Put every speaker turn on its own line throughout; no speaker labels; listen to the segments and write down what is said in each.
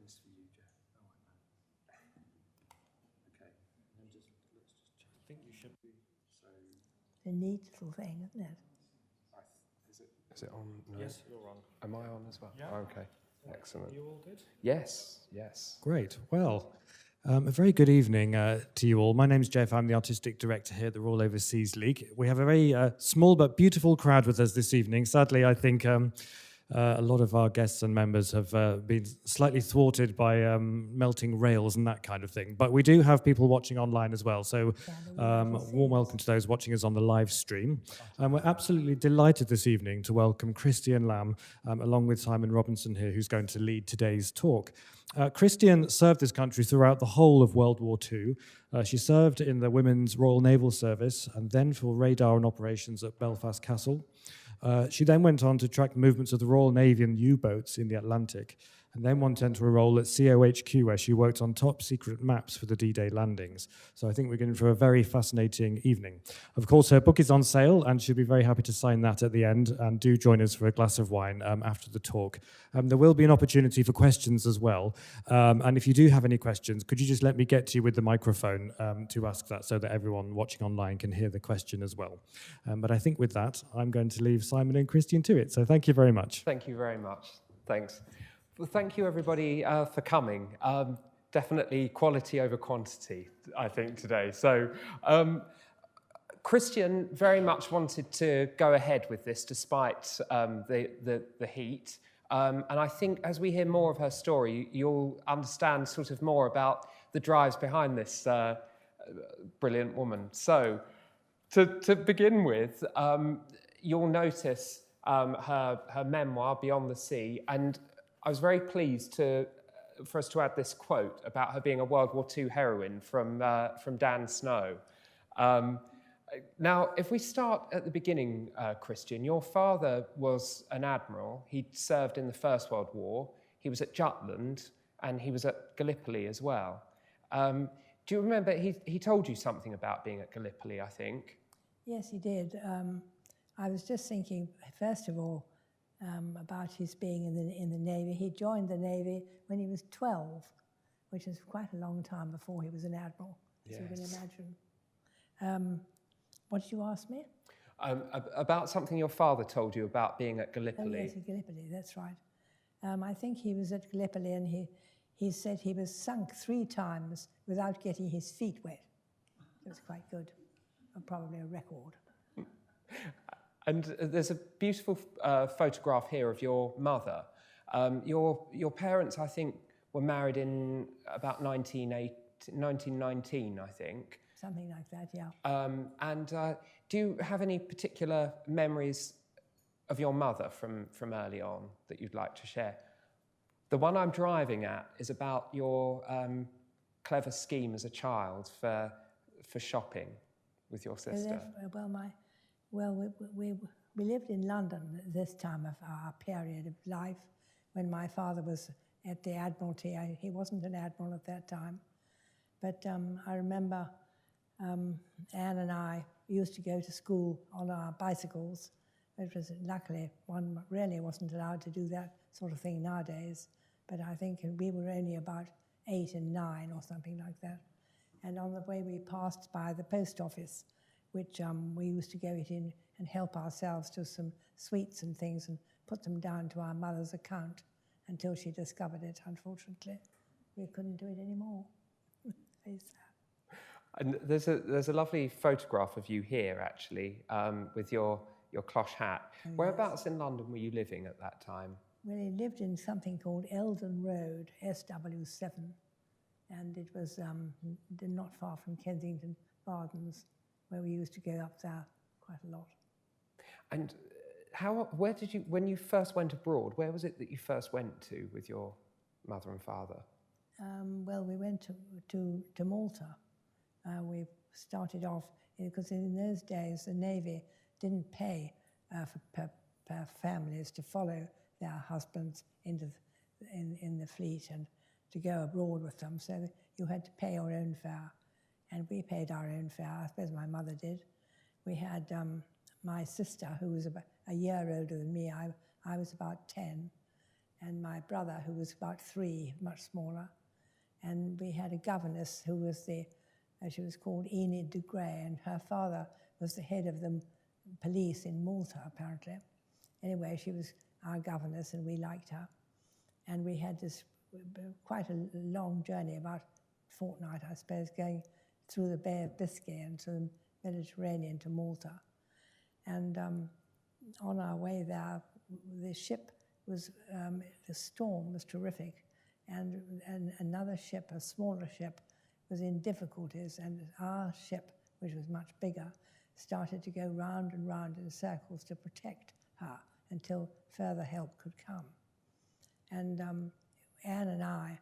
this for you, Jeff. All right, man. Okay. And then let's just check. I think you should be. So.
It's a neat little thing, isn't it?
Is it on? No.
Yes, you're on.
Am I on as well?
Yeah.
Okay. Excellent.
You all good?
Yes. Yes.
Great. Well, a very good evening to you all. My name's Jeff. I'm the Artistic Director here at the Royal Overseas League. We have a very small but beautiful crowd with us this evening. Sadly, I think a lot of our guests and members have been slightly thwarted by melting rails and that kind of thing. But we do have people watching online as well. So warm welcome to those watching us on the live stream. We're absolutely delighted this evening to welcome Christian Lamb, along with Simon Robinson here, who's going to lead today's talk. Christian served this country throughout the whole of World War II. She served in the Women's Royal Naval Service and then for radar and operations at Belfast Castle. She then went on to track the movements of the Royal Navy and U boats in the Atlantic, and then went into a role at COHQ where she worked on top secret maps for the D-Day landings. So I think we're going for a very fascinating evening. Of course, her book is on sale, and she'll be very happy to sign that at the end, and do join us for a glass of wine after the talk. There will be an opportunity for questions as well, and if you do have any questions, could you just let me get to you with the microphone to ask that so that everyone watching online can hear the question as well. But I think with that, I'm going to leave Simon and Christian to it. So thank you very much.
Thank you very much. Thanks. Well, thank you, everybody, for coming. Definitely quality over quantity, I think, today. So Christian very much wanted to go ahead with this despite the heat. And I think as we hear more of her story, you'll understand sort of more about the drives behind this brilliant woman. So to begin with, you'll notice her memoir, Beyond the Sea, and I was very pleased for us to add this quote about her being a World War II heroine from Dan Snow. Now, if we start at the beginning, Christian, your father was an admiral. He'd served in the First World War. He was at Jutland, and he was at Gallipoli as well. Do you remember he told you something about being at Gallipoli, I think?
Yes, he did. I was just thinking, first of all, about his being in the Navy. He joined the Navy when he was 12, which is quite a long time before he was an admiral, as you can imagine. What did you ask me?
About something your father told you about being at Gallipoli.
Oh, yes, at Gallipoli, that's right. I think he was at Gallipoli, and he said he was sunk 3 times without getting his feet wet. It was quite good, probably a record.
And there's a beautiful photograph here of your mother. Your parents, I think, were married in about 1919, I think.
Something like that, yeah.
And do you have any particular memories of your mother from early on that you'd like to share? The one I'm driving at is about your clever scheme as a child for shopping with your sister.
We lived in London at this time of our period of life when my father was at the Admiralty. He wasn't an admiral at that time. But I remember Anne and I used to go to school on our bicycles. It was luckily one really wasn't allowed to do that sort of thing nowadays. But I think we were only about 8 and 9 or something like that. And on the way we passed by the post office, which we used to go in and help ourselves to some sweets and things and put them down to our mother's account until she discovered it, unfortunately. We couldn't do it anymore. Very sad.
And there's a lovely photograph of you here, actually, with your cloche hat.
Oh,
Whereabouts
yes.
in London were you living at that time?
Well, he lived in something called Eldon Road, SW7, and it was not far from Kensington Gardens, where we used to go up there quite a lot. And
where did you, when you first went abroad, where was it that you first went to with your mother and father?
Well, we went to Malta. We started off, because in those days the Navy didn't pay for families to follow their husbands in the fleet and to go abroad with them, so you had to pay your own fare. And we paid our own fare, I suppose my mother did. We had my sister, who was about a year older than me. I was about 10, and my brother, who was about 3, much smaller. And we had a governess who was she was called Enid de Grey, and her father was the head of the police in Malta, apparently. Anyway, she was our governess, and we liked her. And we had this quite a long journey, about a fortnight, I suppose, going through the Bay of Biscay and through the Mediterranean to Malta. And on our way there, the ship was, the storm was terrific, and another ship, a smaller ship, was in difficulties, and our ship, which was much bigger, started to go round and round in circles to protect her until further help could come. And Anne and I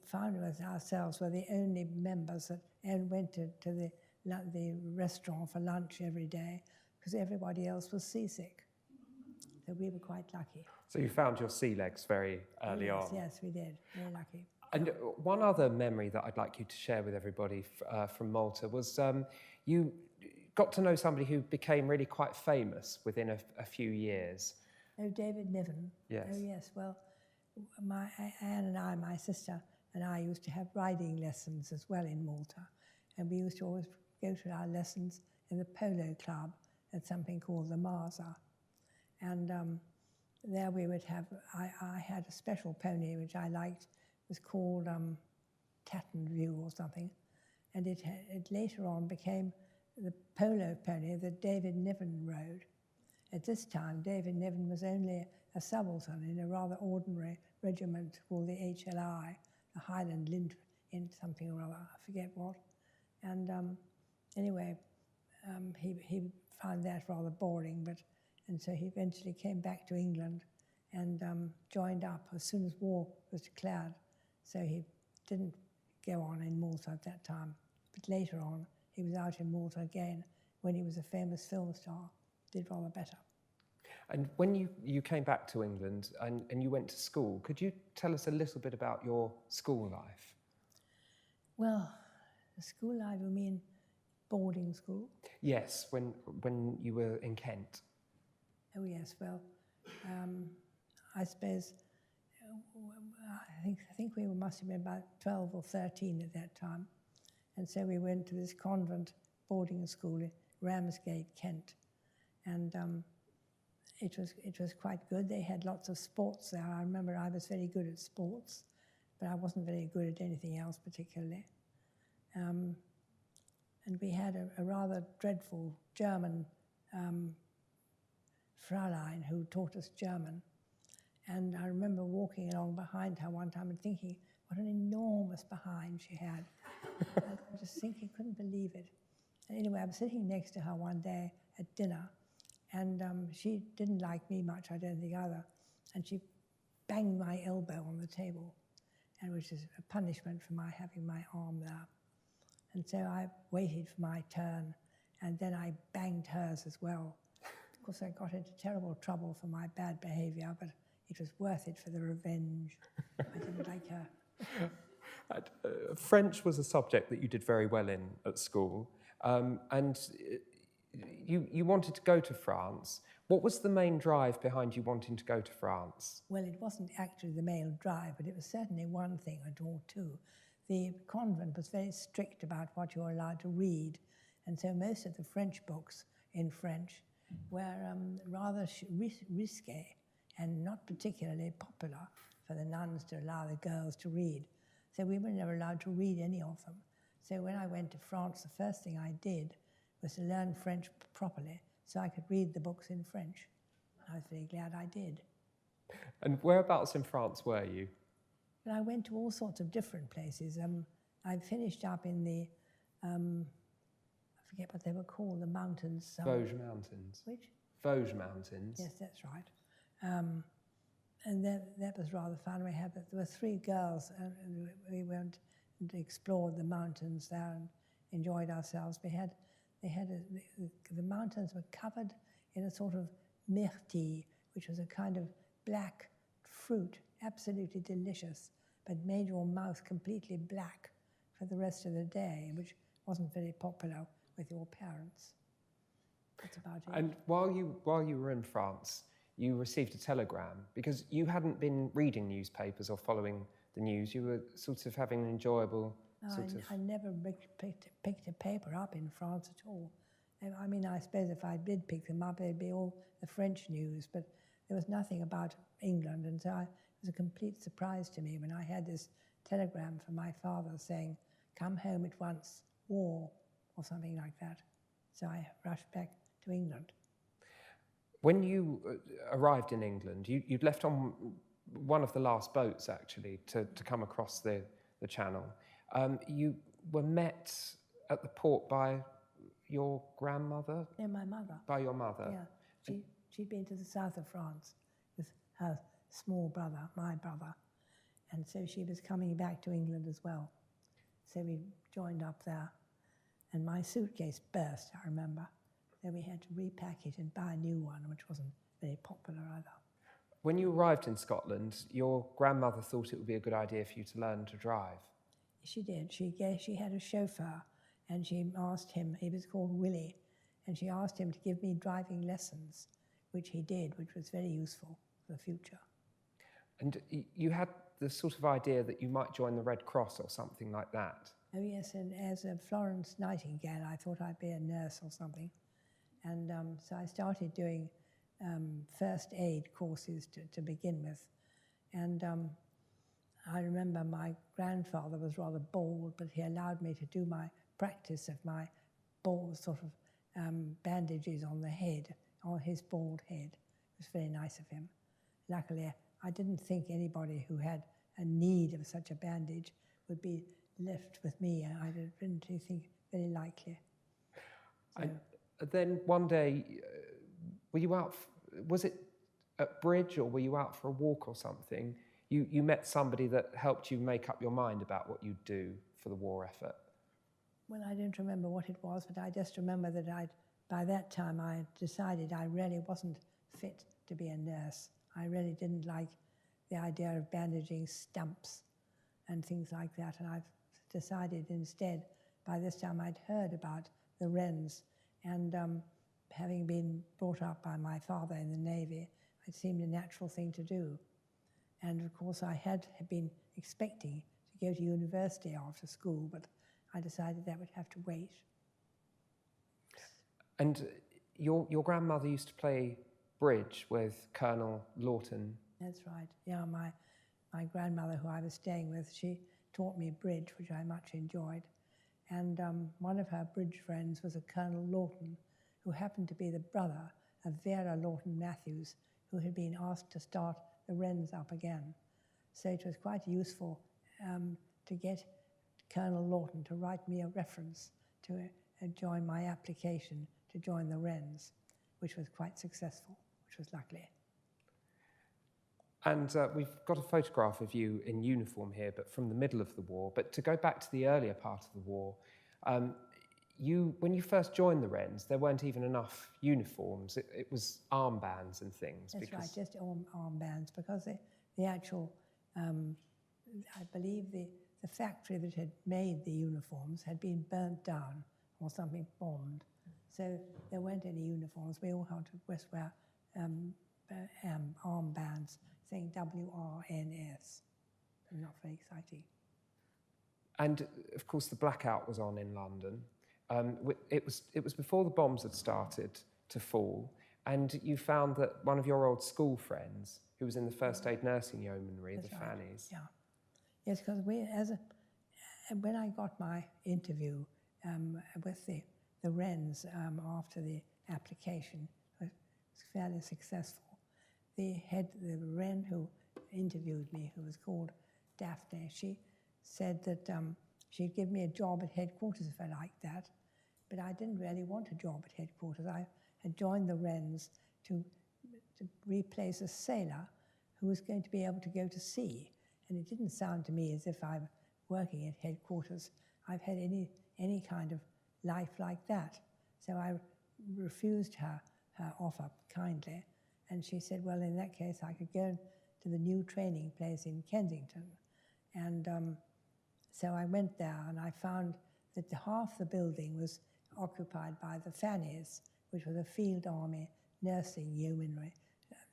found ourselves were the only members that went to the restaurant for lunch every day, because everybody else was seasick. So we were quite lucky.
So you found your sea legs very early on.
Yes, we did. Very lucky.
And one other memory that I'd like you to share with everybody from Malta was you got to know somebody who became really quite famous within a few years.
Oh, David Niven.
Yes.
Oh, yes. Well, Anne and I, my sister and I, used to have riding lessons as well in Malta. And we used to always go to our lessons in the polo club at something called the Marza. And there we would have, I had a special pony which I liked. It was called Tatton View or something. And it later on became the polo pony that David Niven rode. At this time, David Niven was only a subaltern in a rather ordinary regiment called the HLI, the Highland Lint in something or other, I forget what. And anyway, he found that rather boring, and so he eventually came back to England and joined up as soon as war was declared. So he didn't go on in Malta at that time, but later on he was out in Malta again when he was a famous film star, did rather better.
And when you came back to England and you went to school, could you tell us a little bit about your school life?
Well, the school life, you mean boarding school?
Yes, when you were in Kent.
Oh yes, well, I suppose, I think we must have been about 12 or 13 at that time. And so we went to this convent boarding school in Ramsgate, Kent. And it was quite good. They had lots of sports there. I remember I was very good at sports, but I wasn't very good at anything else particularly. And we had a rather dreadful German Fräulein who taught us German. And I remember walking along behind her one time and thinking, what an enormous behind she had. I was just thinking, couldn't believe it. And anyway, I was sitting next to her one day at dinner, and she didn't like me much, I don't think either. And she banged my elbow on the table, and which is a punishment for my having my arm there. And so I waited for my turn, and then I banged hers as well. Of course, I got into terrible trouble for my bad behavior, but it was worth it for the revenge. I didn't like her.
French was a subject that you did very well in at school, and you wanted to go to France. What was the main drive behind you wanting to go to France?
Well, it wasn't actually the main drive, but it was certainly one thing or two. The convent was very strict about what you were allowed to read, and so most of the French books in French were rather risque and not particularly popular for the nuns to allow the girls to read. So we were never allowed to read any of them. So when I went to France, the first thing I did was to learn French properly so I could read the books in French. I was very glad I did.
And whereabouts in France were you?
But I went to all sorts of different places. I finished up in the, I forget what they were called, the mountains.
Vosges Mountains.
Which?
Vosges Mountains.
Yes, that's right. And that was rather fun. There were 3 girls, and we went and explored the mountains there and enjoyed ourselves. The mountains were covered in a sort of myrtille, which was a kind of black fruit, absolutely delicious, but made your mouth completely black for the rest of the day, which wasn't very popular with your parents. That's about it.
And while you were in France, you received a telegram because you hadn't been reading newspapers or following the news. You were sort of having an enjoyable
I never picked a paper up in France at all. I mean, I suppose if I did pick them up, they'd be all the French news, but there was nothing about England, and so it was a complete surprise to me when I had this telegram from my father saying, "Come home at once, war," or something like that. So I rushed back to England.
When you arrived in England, you'd left on one of the last boats, actually, to come across the channel. You were met at the port by your grandmother?
Yeah, my mother.
By your mother?
Yeah, she'd been to the south of France with her small brother, my brother, and so she was coming back to England as well. So we joined up there, and my suitcase burst, I remember. So we had to repack it and buy a new one, which wasn't very popular either.
When you arrived in Scotland, your grandmother thought it would be a good idea for you to learn to drive.
She did. She had a chauffeur, and she asked him, he was called Willie, and she asked him to give me driving lessons, which he did, which was very useful for the future.
And you had the sort of idea that you might join the Red Cross or something like that.
Oh yes, and as a Florence Nightingale, I thought I'd be a nurse or something. And so I started doing first aid courses to begin with. And I remember my grandfather was rather bald, but he allowed me to do my practice of my bald sort of bandages on the head, on his bald head. It was very nice of him. Luckily, I didn't think anybody who had a need of such a bandage would be left with me. I didn't think very likely. So,
then one day, were you out, was it at bridge or were you out for a walk or something? You met somebody that helped you make up your mind about what you'd do for the war effort.
Well, I don't remember what it was, but I just remember that by that time I decided I really wasn't fit to be a nurse. I really didn't like the idea of bandaging stumps and things like that, and I've decided instead, by this time I'd heard about the Wrens, and having been brought up by my father in the Navy, it seemed a natural thing to do. And of course I had been expecting to go to university after school, but I decided that would have to wait.
And your grandmother used to play bridge with Colonel Lawton.
That's right. Yeah, my grandmother, who I was staying with, she taught me bridge, which I much enjoyed. And one of her bridge friends was a Colonel Lawton, who happened to be the brother of Vera Lawton Matthews, who had been asked to start the Wrens up again. So it was quite useful to get Colonel Lawton to write me a reference to join my application to join the Wrens, which was quite successful, which was lucky.
And we've got a photograph of you in uniform here, but from the middle of the war. But to go back to the earlier part of the war, when you first joined the Wrens, there weren't even enough uniforms. It was armbands and things.
That's right, just armbands, because the actual, I believe the factory that had made the uniforms had been burnt down or something bombed. So there weren't any uniforms. We all had to just wear armbands saying WRNS. Not very exciting.
And of course, the blackout was on in London. It was before the bombs had started to fall, and you found that one of your old school friends, who was in the first aid nursing yeomanry, the Fannies.
Yeah, yes, because when I got my interview with the Wrens after the application, it was fairly successful. The Wren who interviewed me, who was called Daphne, she said that she'd give me a job at headquarters if I liked that, but I didn't really want a job at headquarters. I had joined the Wrens to replace a sailor who was going to be able to go to sea, and it didn't sound to me as if I'm working at headquarters. I've had any kind of life like that, so I refused her offer kindly. And she said, well, in that case, I could go to the new training place in Kensington. And so I went there, and I found that half the building was occupied by the Fannies, which was a field army nursing yeomanry.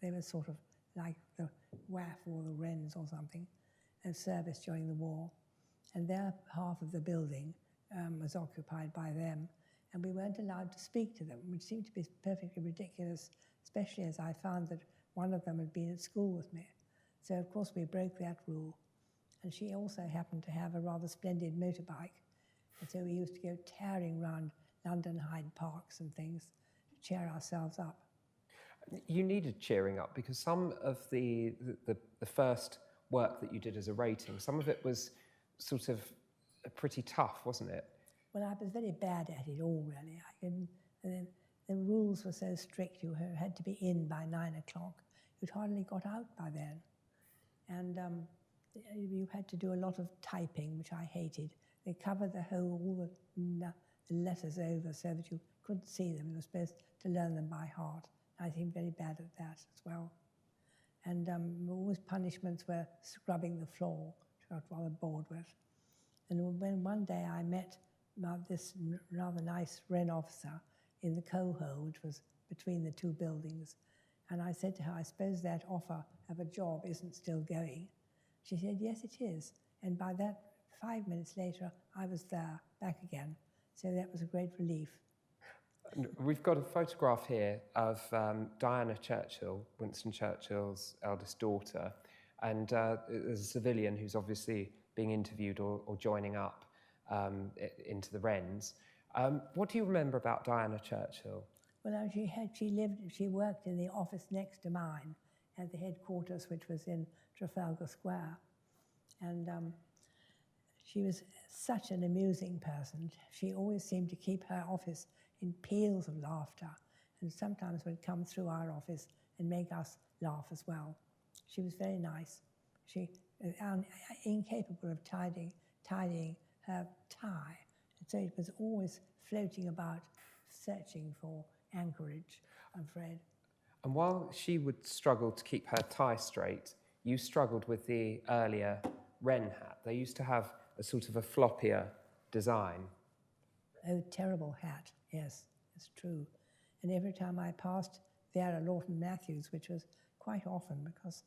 they were sort of like the WAF or the Wrens or something, of service during the war. And their half of the building was occupied by them, and we weren't allowed to speak to them, which seemed to be perfectly ridiculous, especially as I found that one of them had been at school with me. So, of course, we broke that rule. And she also happened to have a rather splendid motorbike, and so we used to go tearing around London Hyde Parks and things to cheer ourselves up.
You needed cheering up because some of the first work that you did as a rating, some of it was sort of pretty tough, wasn't it?
Well, I was very bad at it all, really. And then the rules were so strict. You had to be in by 9 o'clock. You'd hardly got out by then. And you had to do a lot of typing, which I hated. They covered all the letters over so that you couldn't see them. You were supposed to learn them by heart. I seemed very bad at that as well. And always punishments were scrubbing the floor, which I got rather bored with. And when one day I met this rather nice Wren officer in the coal hole, which was between the two buildings, and I said to her, I suppose that offer of a job isn't still going. She said, yes, it is. And by that, 5 minutes later, I was there, back again. So that was a great relief.
We've got a photograph here of Diana Churchill, Winston Churchill's eldest daughter, and there's a civilian who's obviously being interviewed or joining up into the Wrens. What do you remember about Diana Churchill?
Well, she worked in the office next to mine at the headquarters, which was in Trafalgar Square. And she was such an amusing person. She always seemed to keep her office in peals of laughter, and sometimes would come through our office and make us laugh as well. She was very nice. She was incapable of tidying her tie, so it was always floating about, searching for anchorage, I'm afraid.
And while she would struggle to keep her tie straight, you struggled with the earlier Wren hat. They used to have a sort of a floppier design.
Oh, terrible hat, yes, it's true. And every time I passed Vera Lawton Matthews, which was quite often because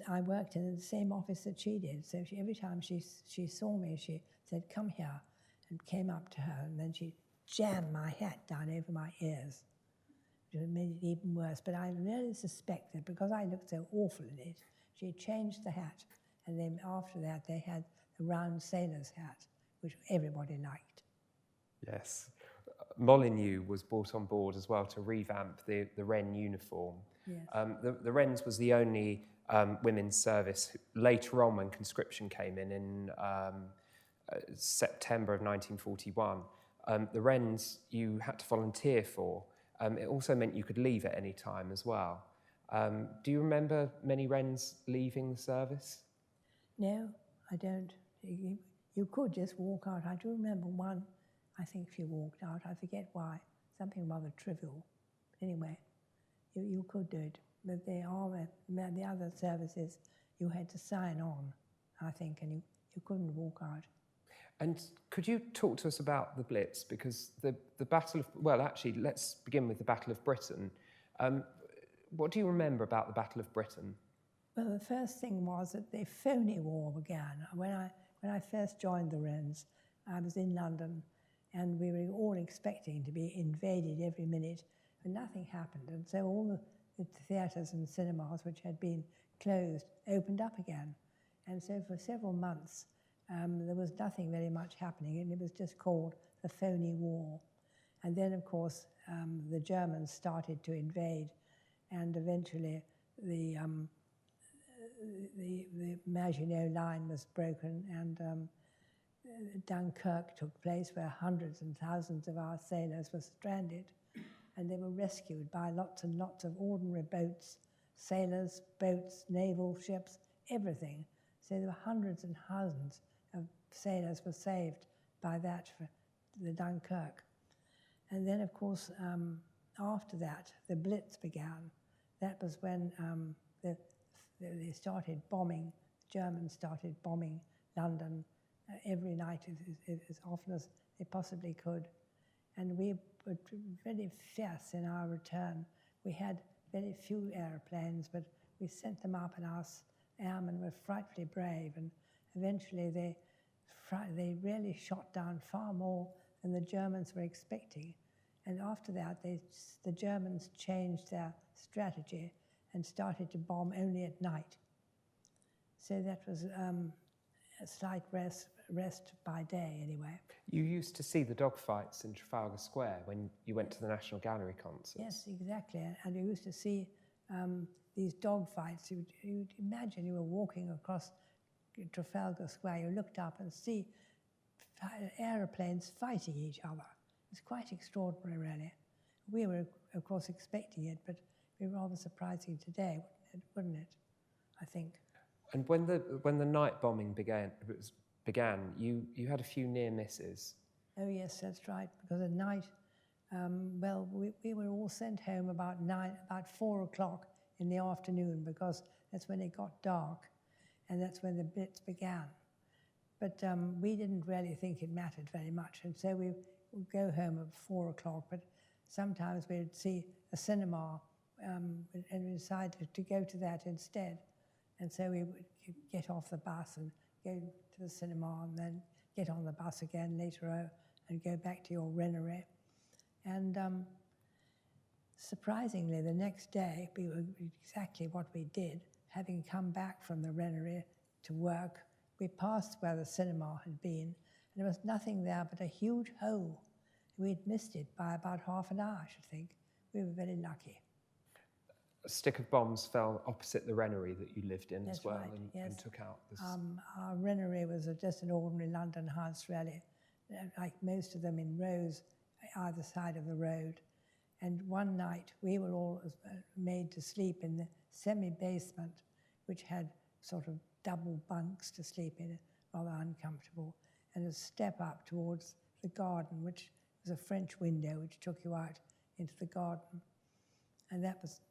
I worked in the same office that she did. So every time she saw me, she said, come here, and came up to her, and then she jammed my hat down over my ears, which made it even worse. But I really suspect that because I looked so awful in it, she changed the hat, and then after that they had the round sailor's hat, which everybody liked.
Yes. Molyneux was brought on board as well to revamp the Wren uniform.
Yes.
The Wrens was the only women's service later on when conscription came in September of 1941. The Wrens you had to volunteer for. It also meant you could leave at any time as well. Do you remember many Wrens leaving the service?
No, I don't. You could just walk out. I do remember one, I think she walked out. I forget why. Something rather trivial. But anyway, you could do it. But the other services, you had to sign on, I think, and you couldn't walk out.
And could you talk to us about the Blitz? Because the Battle of... Well, actually, let's begin with the Battle of Britain. What do you remember about the Battle of Britain?
Well, the first thing was that the phony war began. When I first joined the Wrens, I was in London, and we were all expecting to be invaded every minute, and nothing happened. And so all the theatres and cinemas, which had been closed, opened up again. And so for several months, there was nothing very much happening, and it was just called the phony war. And then, of course, the Germans started to invade, and eventually the Maginot Line was broken, and Dunkirk took place, where hundreds and thousands of our sailors were stranded, and they were rescued by lots and lots of ordinary boats, sailors, boats, naval ships, everything. So there were hundreds and thousands of sailors were saved by that for the Dunkirk. And then, of course, after that, the Blitz began. That was when they started bombing, the Germans started bombing London every night as often as they possibly could. And we were very fierce in our return. We had very few aeroplanes, but we sent them up, and our airmen were frightfully brave, and eventually they really shot down far more than the Germans were expecting. And after that, the Germans changed their strategy and started to bomb only at night. So that was a slight rest by day, anyway.
You used to see the dogfights in Trafalgar Square when you went to the National Gallery concerts.
Yes, exactly. And you used to see these dogfights. You'd imagine you were walking across Trafalgar Square, you looked up and see aeroplanes fighting each other. It's quite extraordinary, really. We were, of course, expecting it, but it was rather surprising today, wouldn't it? I think.
And when the night bombing began, you had a few near misses.
Oh yes, that's right. Because at night, we were all sent home about 4 o'clock in the afternoon, because that's when it got dark, and that's when the Blitz began. But we didn't really think it mattered very much, and so we would go home at 4 o'clock. But sometimes we'd see a cinema, and we decided to go to that instead. And so we would get off the bus and go to the cinema, and then get on the bus again later on and go back to your Rennery. And surprisingly, the next day, we were exactly what we did. Having come back from the Rennery to work, we passed where the cinema had been, and there was nothing there but a huge hole. We'd missed it by about half an hour, I should think. We were very lucky.
A stick of bombs fell opposite the Rennery that you lived in
That's
as well,
right, yes.
and took out this.
Our Rennery was just an ordinary London house, really, like most of them in rows either side of the road. And one night we were all made to sleep in the semi-basement, which had sort of double bunks to sleep in, rather uncomfortable, and a step up towards the garden, which was a French window which took you out into the garden. And that was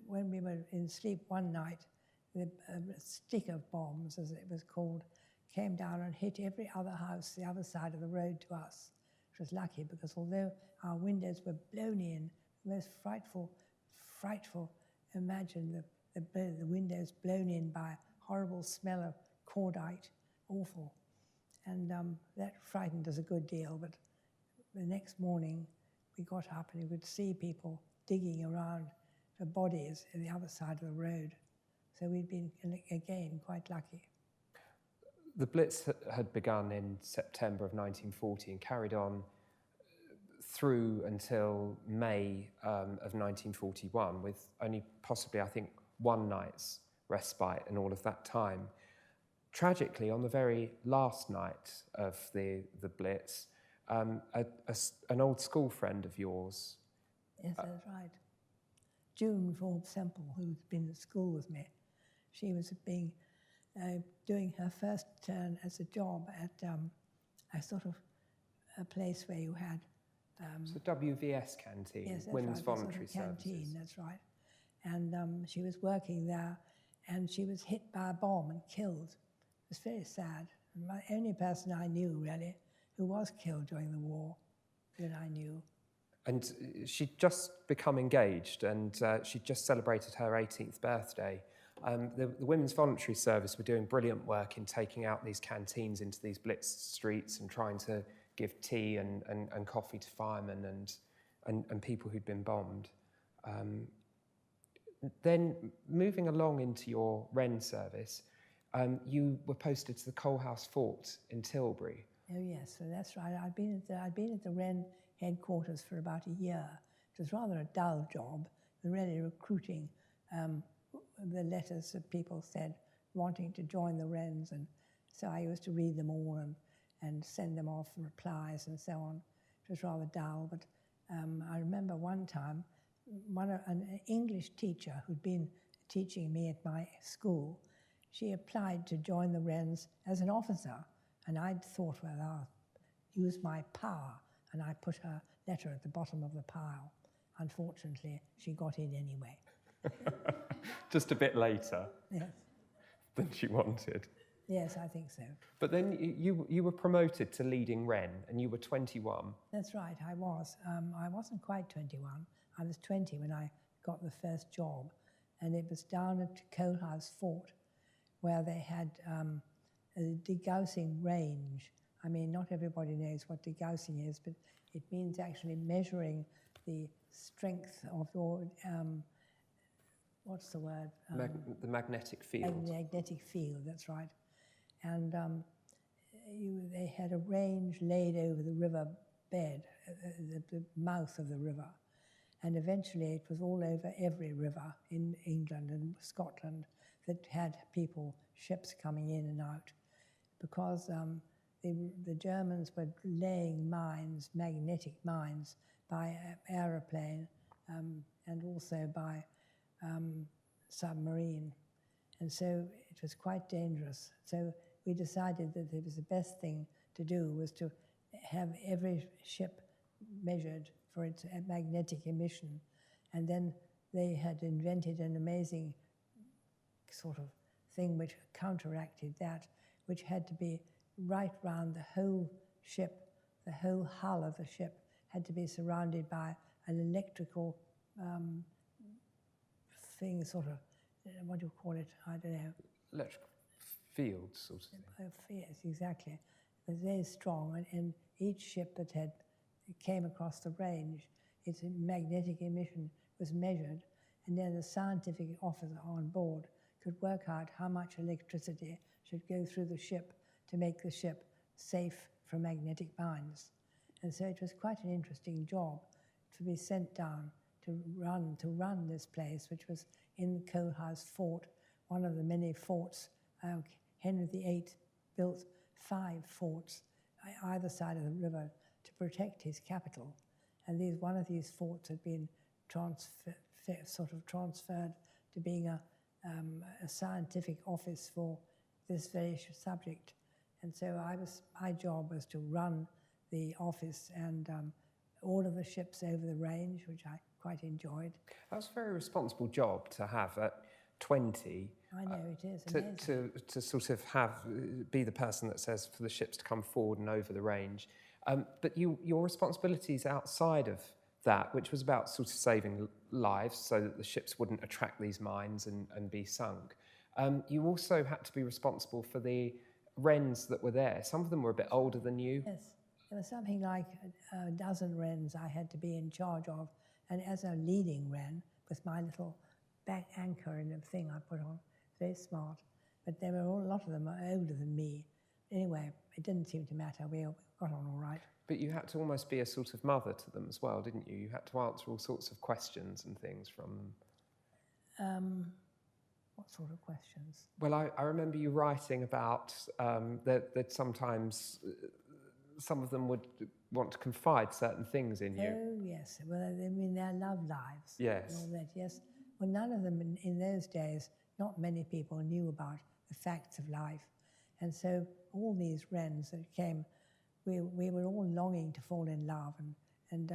when we were in sleep one night. The stick of bombs, as it was called, came down and hit every other house the other side of the road to us, which was lucky, because although our windows were blown in, the most frightful, imagine the windows blown in by a horrible smell of cordite, awful. And that frightened us a good deal, but the next morning we got up and you could see people digging around for bodies on the other side of the road. So we'd been, again, quite lucky.
The Blitz had begun in September of 1940 and carried on through until May of 1941, with only possibly, I think, one night's respite in all of that time. Tragically, on the very last night of the Blitz, an old school friend of yours.
Yes, that's right. June Forbes Semple, who'd been at school with me, she was doing her first turn as a job at a sort of a place where you had...
it's a WVS canteen,
yes,
Women's
right,
Voluntary
sort of canteen,
Services.
that's right. And she was working there, and she was hit by a bomb and killed. It was very sad. The only person I knew, really, who was killed during the war, that I knew.
And she'd just become engaged, and she'd just celebrated her 18th birthday. The Women's Voluntary Service were doing brilliant work in taking out these canteens into these Blitz streets and trying to give tea and coffee to firemen and people who'd been bombed. Then, moving along into your Wren service, you were posted to the Coalhouse Fort in Tilbury.
Oh yes, so that's right. I'd been at the Wren headquarters for about a year. It was rather a dull job, really recruiting the letters that people said wanting to join the Wrens, and so I used to read them all and send them off replies and so on. It was rather dull, but I remember one time an English teacher who'd been teaching me at my school, she applied to join the Wrens as an officer, and I'd thought, well, I'll use my power, and I put her letter at the bottom of the pile. Unfortunately, she got in anyway.
Just a bit later.
Yes.
Than she wanted.
Yes, I think so.
But then you were promoted to leading Wren, and you were 21.
That's right, I was. I wasn't quite 21. I was 20 when I got the first job, and it was down at Coalhouse Fort, where they had a degaussing range. I mean, not everybody knows what degaussing is, but it means actually measuring the strength of your, what's the word?
The magnetic field.
Magnetic field, that's right. And they had a range laid over the river bed, the mouth of the river. And eventually it was all over every river in England and Scotland that had people, ships coming in and out, because the Germans were laying mines, magnetic mines, by aeroplane and also by submarine. And so it was quite dangerous. So we decided that it was the best thing to do was to have every ship measured for its magnetic emission. And then they had invented an amazing sort of thing which counteracted that, which had to be right round the whole ship, the whole hull of the ship had to be surrounded by an electrical thing, sort of, what do you call it? I don't know.
Electrical field, sort of thing.
Yes, exactly. It was very strong, and each ship that came across the range, its magnetic emission was measured, and then the scientific officer on board could work out how much electricity should go through the ship to make the ship safe from magnetic mines. And so it was quite an interesting job to be sent down to run this place, which was in Coalhouse Fort, one of the many forts. Henry VIII built 5 forts either side of the river to protect his capital. And one of these forts had been transferred to being a scientific office for this very subject. And so my job was to run the office and all of the ships over the range, which I quite enjoyed.
That was a very responsible job to have at 20.
I know, it is amazing.
To sort of be the person that says for the ships to come forward and over the range. But your responsibilities outside of that, which was about sort of saving lives so that the ships wouldn't attract these mines and be sunk. You also had to be responsible for the Wrens that were there. Some of them were a bit older than you.
Yes, there was something like a dozen Wrens I had to be in charge of, and as a leading Wren, with my little back anchor and a thing I put on, very smart. But there were a lot of them older than me. Anyway, it didn't seem to matter. We got on all right.
But you had to almost be a sort of mother to them as well, didn't you? You had to answer all sorts of questions and things from them.
What sort of questions?
Well, I remember you writing about that sometimes some of them would want to confide certain things in you.
Oh, yes. Well, I mean, their love lives.
Yes.
And all that, yes. Well, none of them in those days, not many people knew about the facts of life. And so all these Wrens that came, we were all longing to fall in love and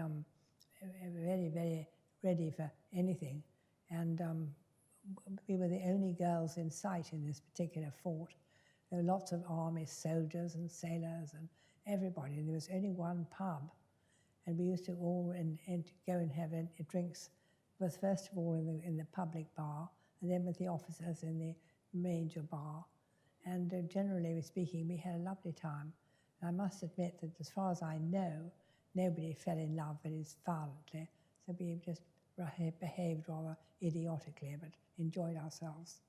very, very ready for anything. And we were the only girls in sight in this particular fort. There were lots of army soldiers and sailors and everybody. And there was only one pub. And we used to all go and have drinks, was first of all in the public bar, and then with the officers in the major bar. And generally speaking, we had a lovely time. And I must admit that as far as I know, nobody fell in love very violently. So we just behaved rather idiotically, but enjoyed ourselves.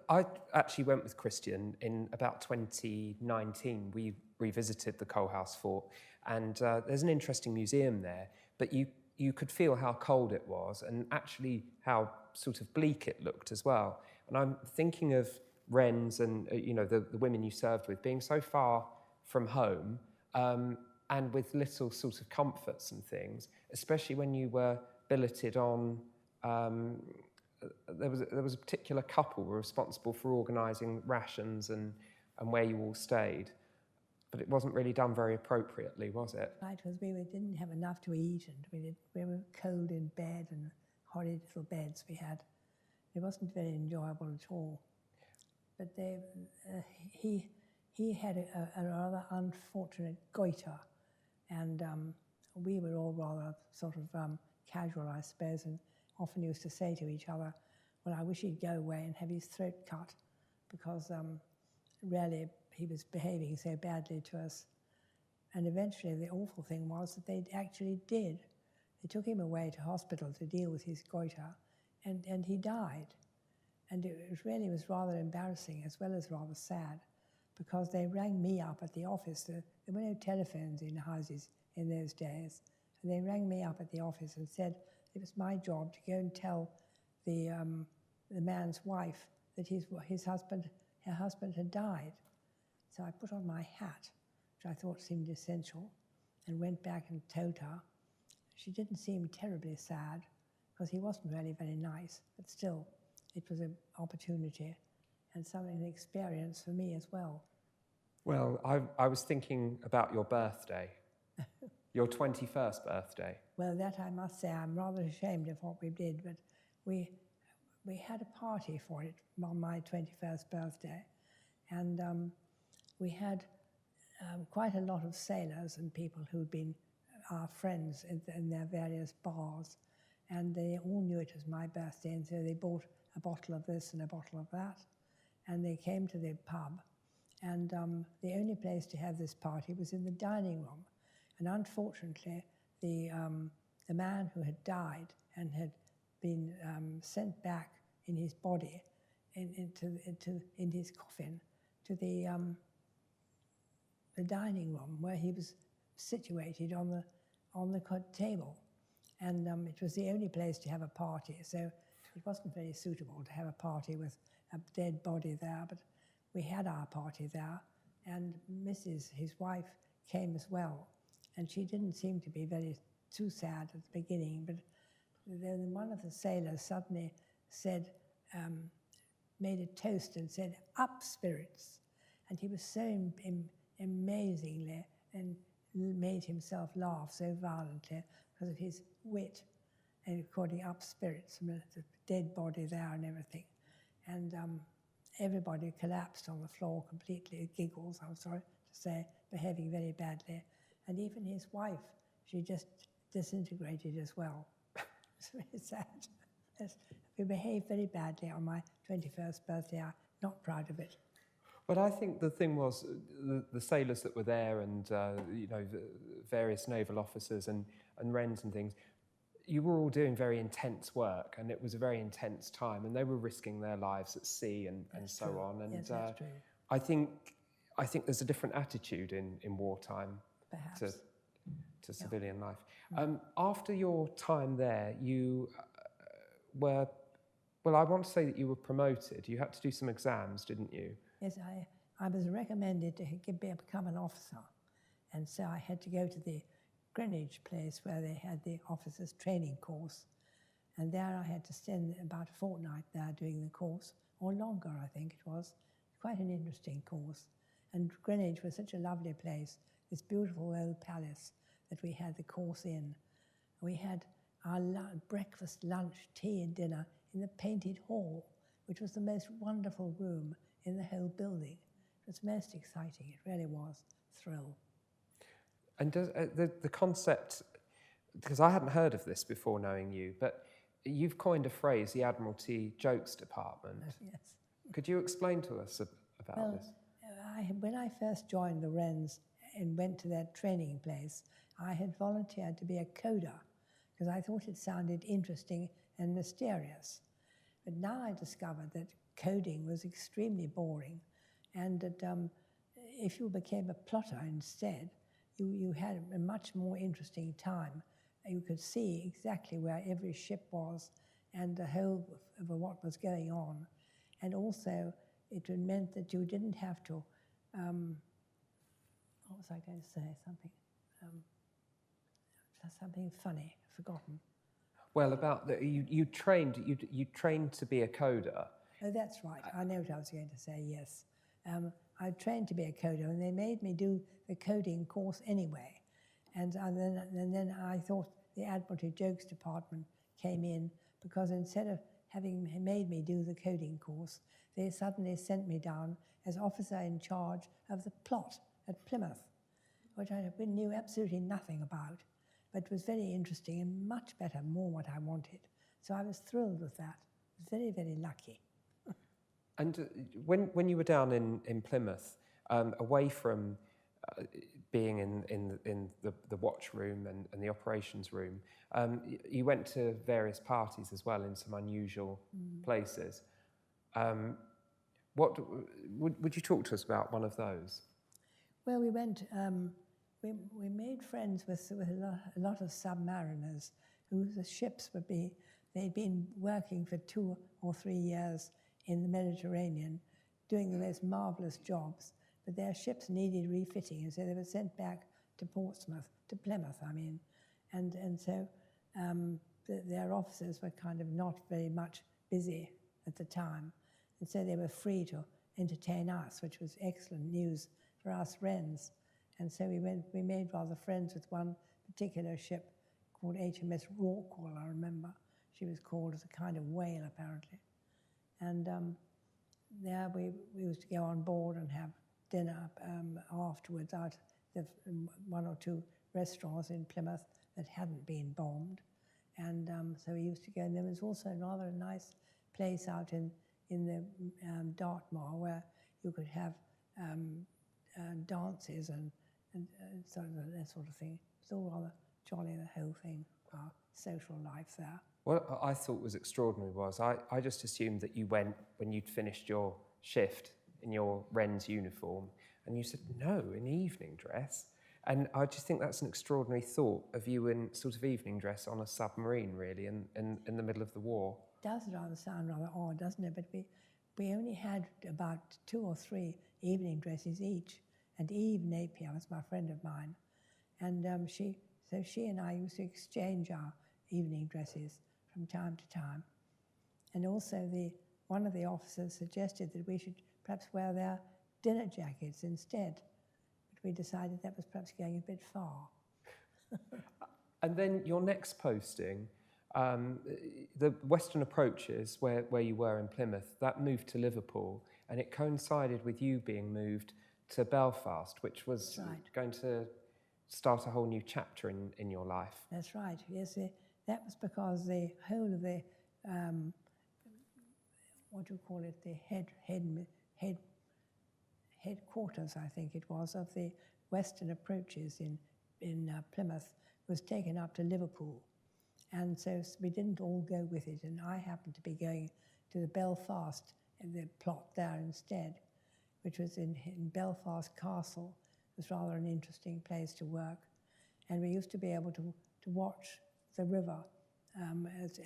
I actually went with Christian in about 2019. We revisited the Coalhouse Fort, and there's an interesting museum there, but you could feel how cold it was and actually how sort of bleak it looked as well. And I'm thinking of Wrens and the women you served with being so far from home and with little sort of comforts and things, especially when you were billeted on. There was a particular couple who were responsible for organising rations and where you all stayed, but it wasn't really done very appropriately, was it?
Right, because we didn't have enough to eat, and we were cold in bed, and horrid little beds we had. It wasn't very enjoyable at all. But he had a rather unfortunate goiter, and we were all rather sort of casual, I suppose, and often used to say to each other, well, I wish he'd go away and have his throat cut, because really he was behaving so badly to us. And eventually the awful thing was that they actually did. They took him away to hospital to deal with his goiter, and he died. And it really was rather embarrassing as well as rather sad, because they rang me up at the office. There were no telephones in houses in those days. And they rang me up at the office and said it was my job to go and tell the man's wife that her husband had died. So I put on my hat, which I thought seemed essential, and went back and told her. She didn't seem terribly sad, because he wasn't really very nice, but still, it was an opportunity and an experience for me as well.
Well, I was thinking about your birthday, your 21st birthday.
Well, that I must say, I'm rather ashamed of what we did, but we had a party for it on my 21st birthday, and we had quite a lot of sailors and people who'd been our friends in their various bars, and they all knew it was my birthday, and so they bought a bottle of this and a bottle of that, and they came to the pub, and the only place to have this party was in the dining room, and unfortunately the man who had died and had been sent back in his body, in his coffin, to the dining room where he was situated on the table, and it was the only place to have a party, so it wasn't very suitable to have a party with a dead body there, but we had our party there, and his wife, came as well, and she didn't seem to be too sad at the beginning, but then one of the sailors suddenly said, made a toast and said, "Up spirits," and he was so amazingly, and made himself laugh so violently because of his wit, and according up spirits from the dead body there and everything. And everybody collapsed on the floor completely, giggles, I'm sorry to say, behaving very badly. And even his wife, she just disintegrated as well. It's very sad. Yes, we behaved very badly on my 21st birthday. I'm not proud of it.
But I think the thing was, the sailors that were there and, the various naval officers and Wrens and things, you were all doing very intense work, and it was a very intense time, and they were risking their lives at sea and so
true.
on. And
yes, that's true.
I think there's a different attitude in wartime
Perhaps.
to civilian life. After your time there, you were, well, I want to say that you were promoted. You had to do some exams, didn't you?
Yes, I was recommended to become an officer, and so I had to go to the Greenwich place where they had the officers' training course, and there I had to spend about a fortnight there doing the course, or longer I think it was. Quite an interesting course, and Greenwich was such a lovely place, this beautiful old palace that we had the course in. We had our breakfast, lunch, tea and dinner in the painted hall, which was the most wonderful room in the whole building. It was most exciting, it really was a thrill.
And does, the concept, because I hadn't heard of this before knowing you, but you've coined a phrase, the Admiralty Jokes Department.
Yes.
Could you explain to us about this?
When I first joined the Wrens and went to their training place, I had volunteered to be a coder because I thought it sounded interesting and mysterious. But now I discovered that coding was extremely boring, and that if you became a plotter instead, you had a much more interesting time. You could see exactly where every ship was and the whole of what was going on. And also, it meant that you didn't have to, what was I going to say? Something funny, forgotten.
Well, about you trained to be a coder.
Oh, that's right. I know what I was going to say, yes. I trained to be a coder, and they made me do the coding course anyway. And then I thought the Admiralty Jokes Department came in, because instead of having made me do the coding course, they suddenly sent me down as officer in charge of the plot at Plymouth, which I knew absolutely nothing about, but was very interesting and much better, more what I wanted. So I was thrilled with that. Very, very lucky.
And when you were down in Plymouth, away from being in the watch room and the operations room, you went to various parties as well in some unusual places. What would you talk to us about one of those?
Well, we went. We made friends with a lot of submariners whose ships would be. They'd been working for 2 or 3 years in the Mediterranean, doing the most marvelous jobs, but their ships needed refitting, and so they were sent back to Portsmouth, to Plymouth, I mean, and so their officers were kind of not very much busy at the time, and so they were free to entertain us, which was excellent news for us Wrens. And so we made rather friends with one particular ship called HMS Oribi, I remember. She was called as a kind of whale, apparently. And there we used to go on board and have dinner afterwards out of 1 or 2 restaurants in Plymouth that hadn't been bombed. And so we used to go, and there was also rather a nice place out in the Dartmoor where you could have dances and sort of that sort of thing. It's all rather jolly, the whole thing, our social life there.
What I thought was extraordinary was I just assumed that you went when you'd finished your shift in your Wren's uniform, and you said, no, in evening dress. And I just think that's an extraordinary thought of you in sort of evening dress on a submarine, really, in the middle of the war.
It does sound rather odd, doesn't it? But we only had about 2 or 3 evening dresses each. And Eve Napier was my friend of mine. And she and I used to exchange our evening dresses from time to time. And also one of the officers suggested that we should perhaps wear their dinner jackets instead. But we decided that was perhaps going a bit far.
And then your next posting, the Western Approaches, where you were in Plymouth, that moved to Liverpool, and it coincided with you being moved to Belfast, which was going to start a whole new chapter in your life. That's
right, yes. That was because the whole of the, what do you call it, the headquarters, I think it was, of the Western Approaches in Plymouth was taken up to Liverpool. And so we didn't all go with it, and I happened to be going to the Belfast, the plot there instead, which was in Belfast Castle. It was rather an interesting place to work. And we used to be able to watch the river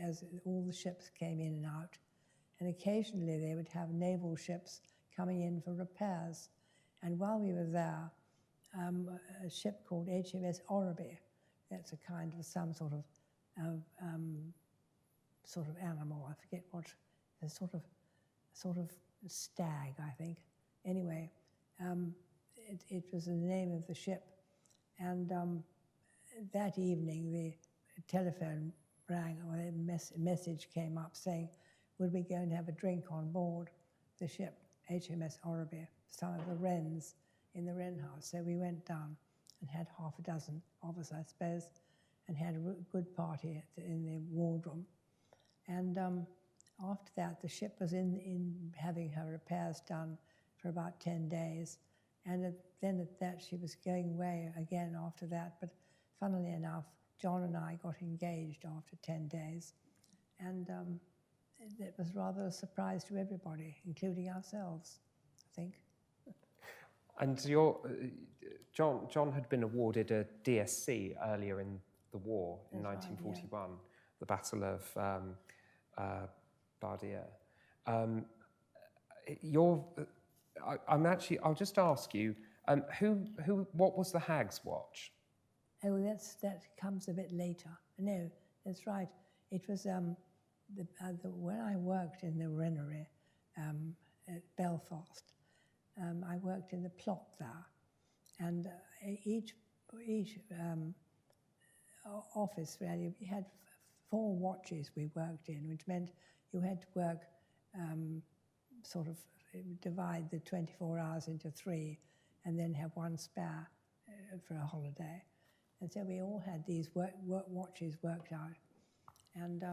as all the ships came in and out. And occasionally they would have naval ships coming in for repairs. And while we were there, a ship called HMS Oribi, that's a kind of some sort of animal, I forget what, a sort of stag, I think. Anyway, it was the name of the ship. And that evening, the telephone rang, or a message came up saying, would we go and have a drink on board the ship, HMS Oribi, some of the Wrens in the Wren house. So we went down and had half a dozen of us, I suppose, and had a good party in the wardroom. And after that, the ship was in having her repairs done for about 10 days. And then at that, she was going away again after that. But funnily enough, John and I got engaged after 10 days. And it was rather a surprise to everybody, including ourselves, I think.
And John had been awarded a DSC earlier in the war in 1941, yeah. The Battle of Bardier. I'll just ask you, what was the Hag's Watch?
Oh, that comes a bit later. No, that's right. It was when I worked in the Wrenery at Belfast. I worked in the plot there, and each office really, we had 4 watches we worked in, which meant you had to work divide the 24 hours into 3 and then have 1 spare for a holiday. And so we all had these watches worked out. And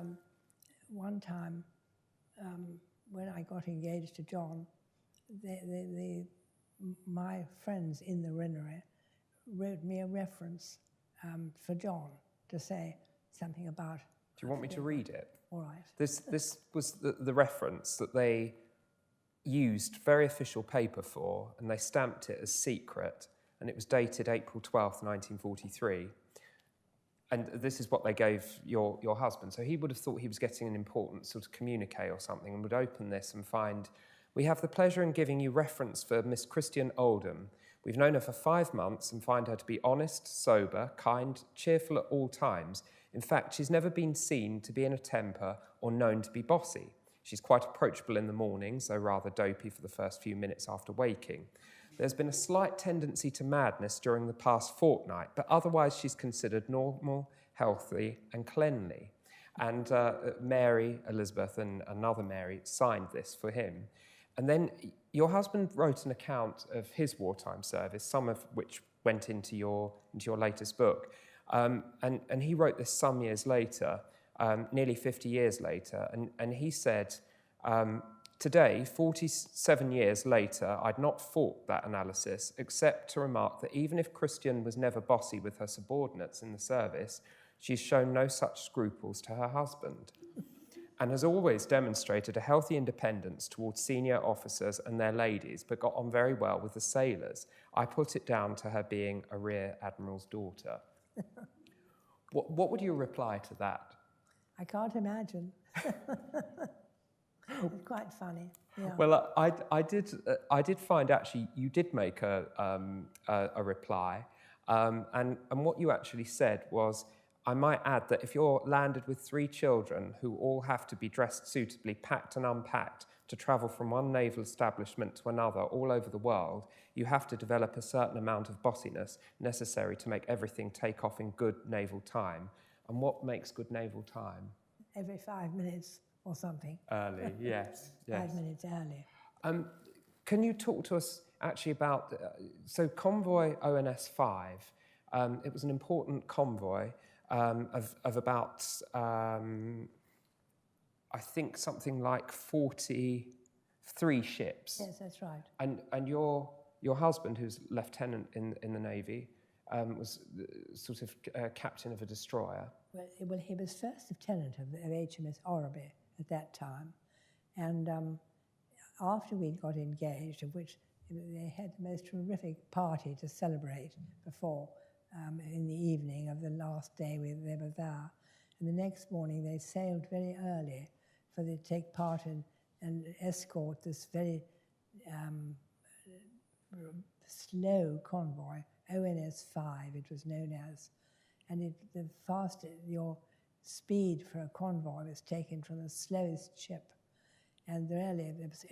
one time, when I got engaged to John, my friends in the Wrennery wrote me a reference for John to say something about.
Do you want me to read it?
All right.
This was the reference that they used very official paper for, and they stamped it as secret, and it was dated April 12th, 1943. And this is what they gave your husband. So he would have thought he was getting an important sort of communique or something, and would open this and find, "We have the pleasure in giving you reference for Miss Christian Oldham. We've known her for 5 months and find her to be honest, sober, kind, cheerful at all times. In fact, she's never been seen to be in a temper or known to be bossy. She's quite approachable in the mornings, though rather dopey for the first few minutes after waking. There's been a slight tendency to madness during the past fortnight, but otherwise she's considered normal, healthy, and cleanly." And Mary, Elizabeth, and another Mary signed this for him. And then your husband wrote an account of his wartime service, some of which went into your latest book. And he wrote this some years later, nearly 50 years later, and he said, "Today, 47 years later, I'd not fault that analysis, except to remark that even if Christian was never bossy with her subordinates in the service, she's shown no such scruples to her husband, and has always demonstrated a healthy independence towards senior officers and their ladies, but got on very well with the sailors. I put it down to her being a rear admiral's daughter." What would you reply to that?
I can't imagine. It's quite funny. Yeah.
Well, I did find actually you did make a reply, and what you actually said was, "I might add that if you're landed with 3 children who all have to be dressed suitably, packed and unpacked, to travel from one naval establishment to another all over the world, you have to develop a certain amount of bossiness necessary to make everything take off in good naval time." And what makes good naval time?
Every 5 minutes or something.
Early, yes.
5 minutes early.
Can you talk to us actually about, so convoy ONS 5, it was an important convoy of about, I think something like 43 ships.
Yes, that's right.
And your husband, who's lieutenant in the Navy, was sort of captain of a destroyer.
Well, he was first lieutenant of HMS Oribi at that time. And after we got engaged, of which they had the most terrific party to celebrate before, in the evening of the last day they were there. And the next morning they sailed very early for to take part in and escort this very slow convoy, ONS 5 it was known as. And the faster your speed for a convoy was taken from the slowest ship. And really it was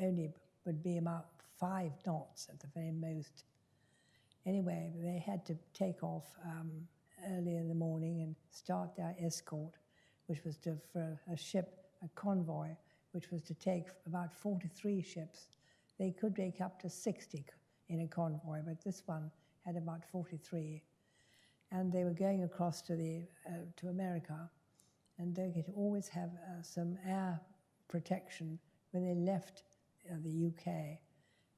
would be about 5 knots at the very most. Anyway, they had to take off early in the morning and start their escort, which was for a convoy, which was to take about 43 ships. They could take up to 60 in a convoy, but this one had about 43. And they were going across to America, and they could always have some air protection when they left the UK.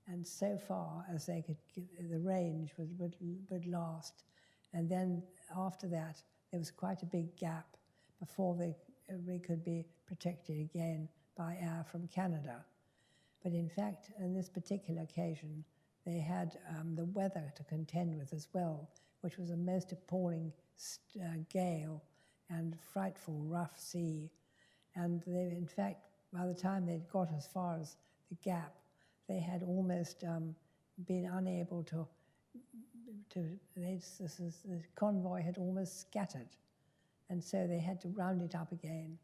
And so far as they could get, the range would last. And then after that, there was quite a big gap before we could be protected again by air from Canada. But in fact, on this particular occasion, they had the weather to contend with as well, which was a most appalling gale and frightful rough sea. And they, in fact, by the time they'd got as far as the gap, they had almost been unable the convoy had almost scattered. And so they had to round it up again.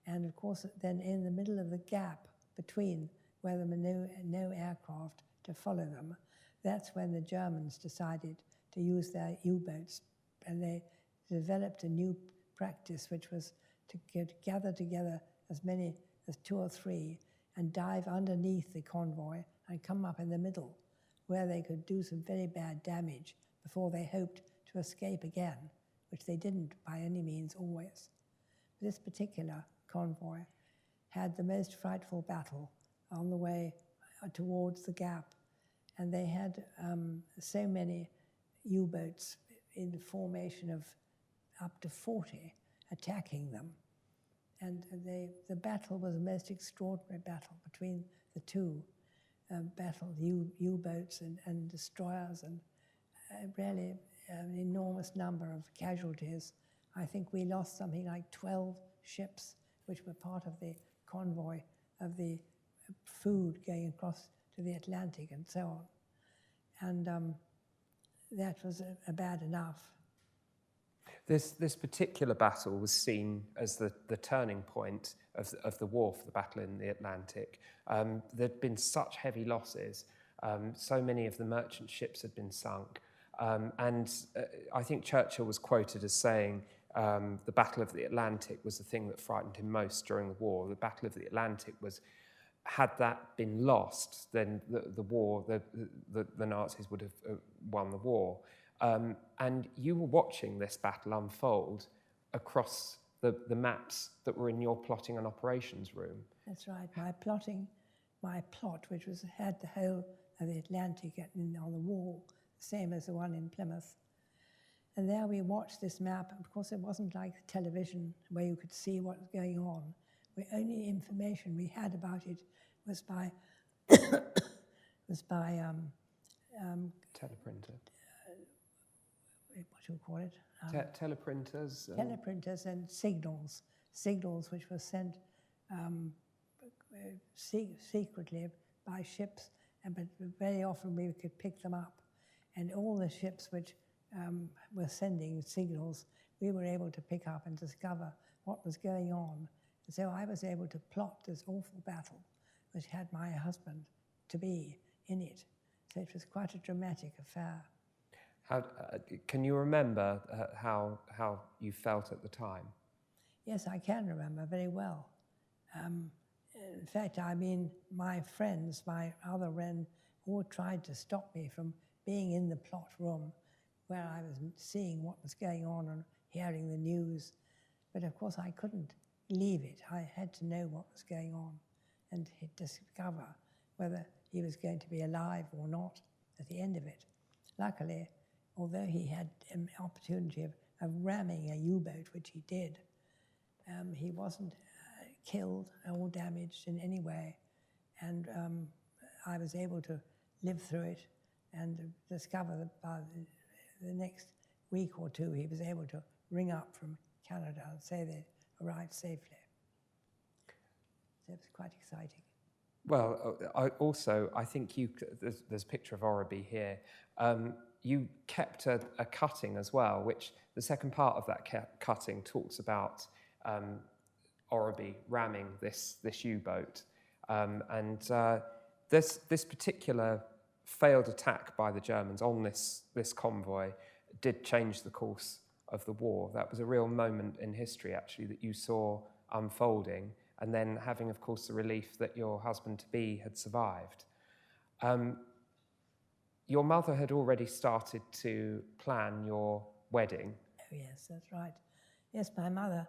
And of course, then in the middle of the gap between where there were no aircraft to follow them, that's when the Germans decided to use their U-boats. And they developed a new practice, which was to gather together as many as 2 or 3 and dive underneath the convoy and come up in the middle, where they could do some very bad damage before they hoped to escape again, which they didn't by any means always. This particular convoy had the most frightful battle on the way towards the gap. And they had so many U-boats in the formation of up to 40 attacking them. And the battle was a most extraordinary battle between the two U-boats and destroyers, and really an enormous number of casualties. I think we lost something like 12 ships, which were part of the convoy of the food going across to the Atlantic and so on. And that was bad enough.
This particular battle was seen as the turning point of the war for the battle in the Atlantic. There'd been such heavy losses. So many of the merchant ships had been sunk. And I think Churchill was quoted as saying the Battle of the Atlantic was the thing that frightened him most during the war. The Battle of the Atlantic was, had that been lost, then the Nazis would have won the war. And you were watching this battle unfold across the maps that were in your plotting and operations room.
That's right. My plot, which had the whole of the Atlantic on the wall, same as the one in Plymouth. And there we watched this map. Of course, it wasn't like television where you could see what was going on. The only information we had about it was by
Teleprinter.
What do you call it?
Teleprinters.
Teleprinters and signals which were sent secretly by ships, but very often we could pick them up. And all the ships which were sending signals, we were able to pick up and discover what was going on. And so I was able to plot this awful battle, which had my husband to be in it. So it was quite a dramatic affair.
Can you remember how you felt at the time?
Yes, I can remember very well. In fact, I mean, my friends, my other Wren, all tried to stop me from being in the plot room where I was seeing what was going on and hearing the news. But of course, I couldn't leave it. I had to know what was going on and discover whether he was going to be alive or not at the end of it. Luckily, although he had an opportunity of ramming a U-boat, which he did, he wasn't killed or damaged in any way. And I was able to live through it and discover that by the next week or two, he was able to ring up from Canada and say they arrived safely. So it was quite exciting.
Well, I think there's a picture of Oribi here. You kept a cutting as well, which the second part of that cutting talks about Oribi ramming this U-boat. This particular failed attack by the Germans on this convoy did change the course of the war. That was a real moment in history, actually, that you saw unfolding, and then having, of course, the relief that your husband-to-be had survived. Your mother had already started to plan your wedding.
Oh, yes, that's right. Yes, my mother,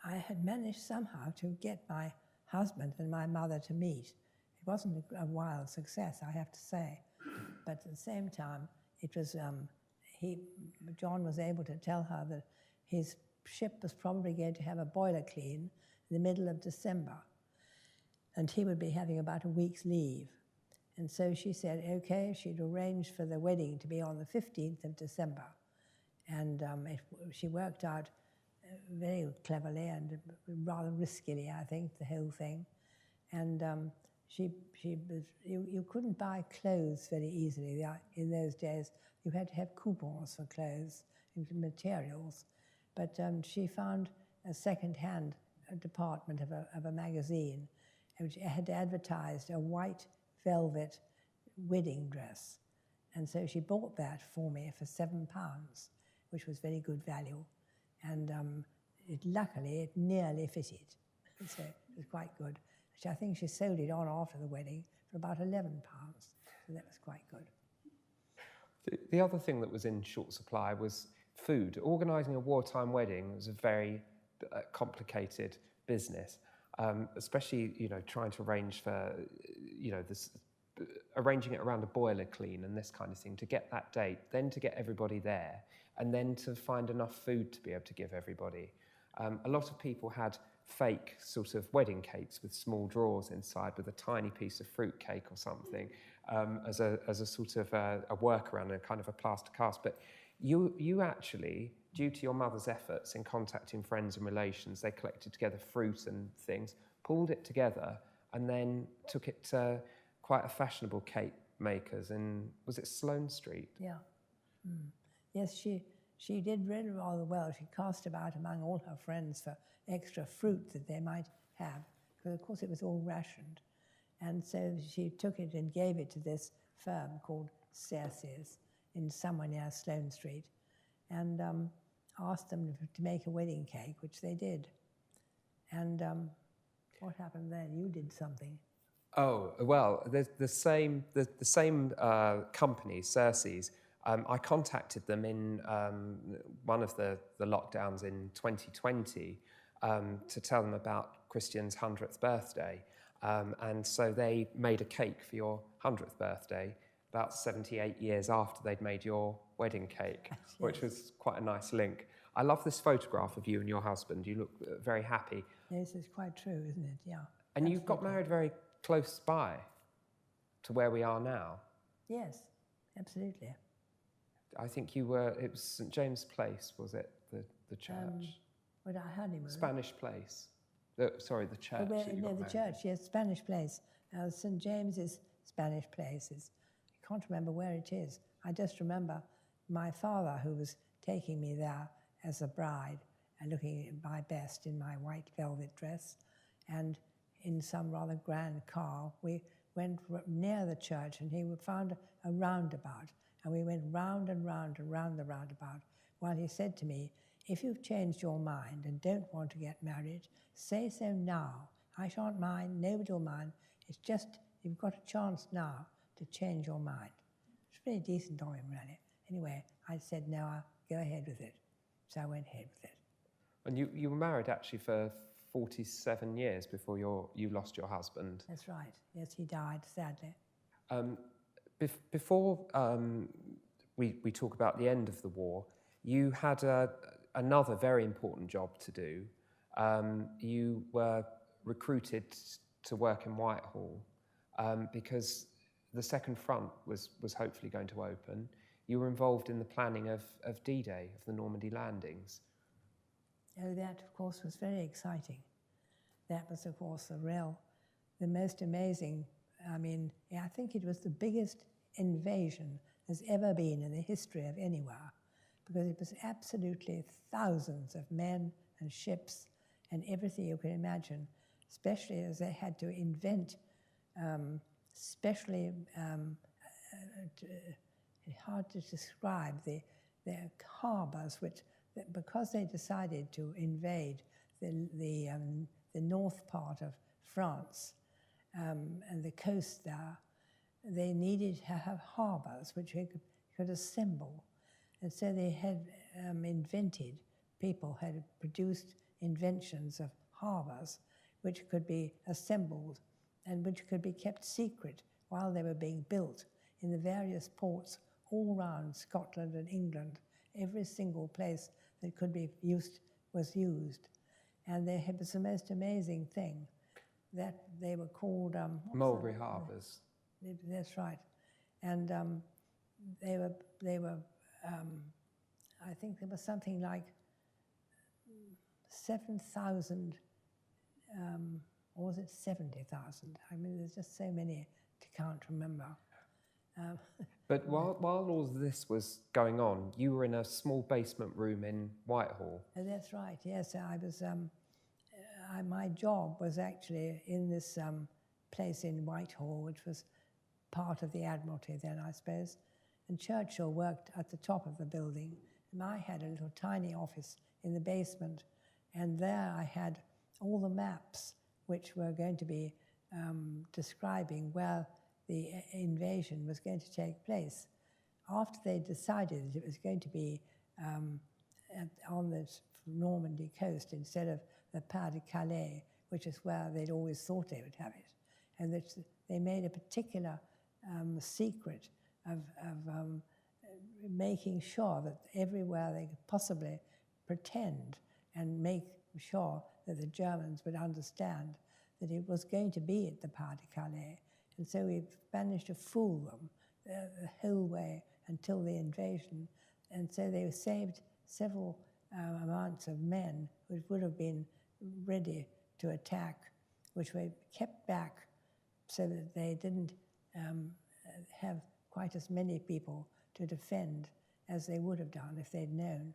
I had managed somehow to get my husband and my mother to meet. It wasn't a wild success, I have to say. But at the same time, it was, John was able to tell her that his ship was probably going to have a boiler clean in the middle of December, and he would be having about a week's leave. And so she said, okay, she'd arranged for the wedding to be on the 15th of December. And she worked out very cleverly and rather riskily, I think, the whole thing. And you couldn't buy clothes very easily in those days. You had to have coupons for clothes and materials. But she found a second-hand department of a magazine which had advertised a white velvet wedding dress. And so she bought that for me for £7, which was very good value. And luckily, it nearly fitted. So it was quite good. I think she sold it on after the wedding for about £11. So that was quite good.
The other thing that was in short supply was food. Organising a wartime wedding was a very complicated business. especially, trying to arrange for, this, arranging it around a boiler clean and this kind of thing to get that date, then to get everybody there, and then to find enough food to be able to give everybody. A lot of people had fake sort of wedding cakes with small drawers inside with a tiny piece of fruit cake or something as a sort of a workaround and kind of a plaster cast. But you actually, due to your mother's efforts in contacting friends and relations, they collected together fruit and things, pulled it together, and then took it to quite a fashionable cake makers in, was it Sloane Street?
Yeah. Mm. Yes, she did really rather well. She cast about among all her friends for extra fruit that they might have, because of course it was all rationed. And so she took it and gave it to this firm called Cersei's in somewhere near Sloane Street, and asked them to make a wedding cake, which they did. And what happened then? You did something.
Oh, well, the same company, Cersei's. I contacted them in one of the lockdowns in 2020 to tell them about Christian's 100th birthday. And so they made a cake for your 100th birthday about 78 years after they'd made your wedding cake, yes. Which was quite a nice link. I love this photograph of you and your husband. You look very happy.
Yes, it's quite true, isn't it? Yeah.
And absolutely. You got married very close by to where we are now.
Yes, absolutely.
I think it was St. James' Place, was it, the church?
What our honeymoon?
Spanish Place. Sorry, the church.
The church, yes, Spanish Place. St. James's Spanish Place I can't remember where it is. I just remember my father, who was taking me there as a bride and looking at my best in my white velvet dress, and in some rather grand car, we went near the church, and he found a roundabout, and we went round and round and round the roundabout, while he said to me, "If you've changed your mind and don't want to get married, say so now. I shan't mind, nobody will mind. It's just you've got a chance now to change your mind." It's very decent of him, really. Anyway, I said, no, I'll go ahead with it. So I went ahead with it.
And you were married actually for 47 years before you lost your husband.
That's right. Yes, he died, sadly.
Before we talk about the end of the war, you had another very important job to do. You were recruited to work in Whitehall because the second front was hopefully going to open. You were involved in the planning of D-Day, of the Normandy landings.
Oh, that, of course, was very exciting. That was, of course, the most amazing, I think it was the biggest invasion there's ever been in the history of anywhere, because it was absolutely thousands of men and ships and everything you can imagine, especially as they had to invent hard to describe the harbours, which, because they decided to invade the north part of France and the coast there, they needed to have harbours which they could assemble. And so they had people had produced inventions of harbours which could be assembled and which could be kept secret while they were being built in the various ports all around Scotland and England. Every single place that could be used was used. And it was the most amazing thing that they were called...
Mulberry Harbours.
That's right. And they were I think there was something like 7,000, or was it 70,000? There's just so many to can't remember.
But while all of this was going on, you were in a small basement room in Whitehall.
Oh, that's right, yes. I was. My job was actually in this place in Whitehall, which was part of the Admiralty then, I suppose. And Churchill worked at the top of the building, and I had a little tiny office in the basement, and there I had all the maps which were going to be describing where the invasion was going to take place. After they decided that it was going to be on the Normandy coast instead of the Pas de Calais, which is where they'd always thought they would have it. And that they made a particular secret of making sure that everywhere they could possibly pretend and make sure that the Germans would understand that it was going to be at the Pas de Calais. And so we managed to fool them the whole way until the invasion. And so they saved several amounts of men which would have been ready to attack, which were kept back so that they didn't have quite as many people to defend as they would have done if they'd known.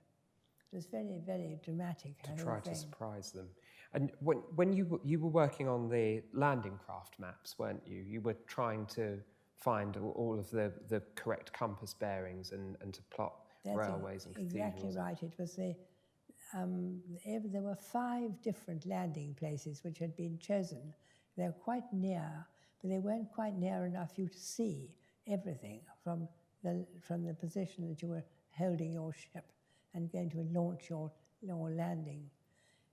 It was very, very dramatic.
To try to surprise them. And when you were working on the landing craft maps, weren't you? You were trying to find all of the correct compass bearings and to plot railways and cathedrals.
Exactly right. It was there were 5 different landing places which had been chosen. They were quite near, but they weren't quite near enough for you to see everything from the position that you were holding your ship and going to launch your landing.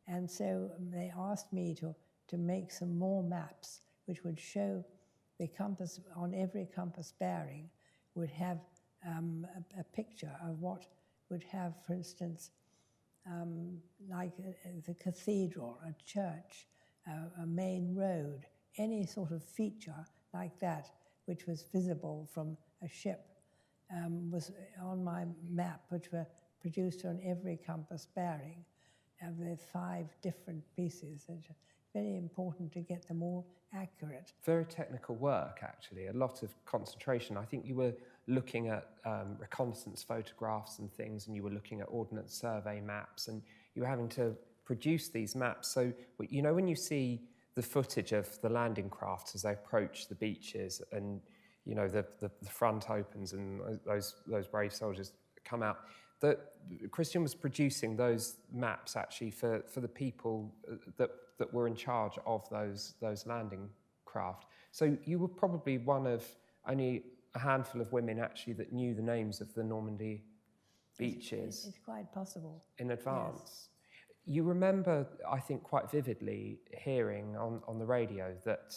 And so they asked me to make some more maps which would show the compass. On every compass bearing would have a picture of what would have, for instance, like the cathedral, a church, a main road, any sort of feature like that which was visible from a ship was on my map, which were produced on every compass bearing of the 5 different pieces. It's very important to get them all accurate.
Very technical work, actually, a lot of concentration. I think you were looking at reconnaissance photographs and things, and you were looking at ordnance survey maps, and you were having to produce these maps. So, you know, when you see the footage of the landing crafts as they approach the beaches, and you know the front opens and those brave soldiers come out, that Christian was producing those maps actually for the people that were in charge of those landing craft. So you were probably one of only a handful of women actually that knew the names of the Normandy beaches.
It's quite possible.
In advance.
Yes.
You remember, I think, quite vividly hearing on the radio that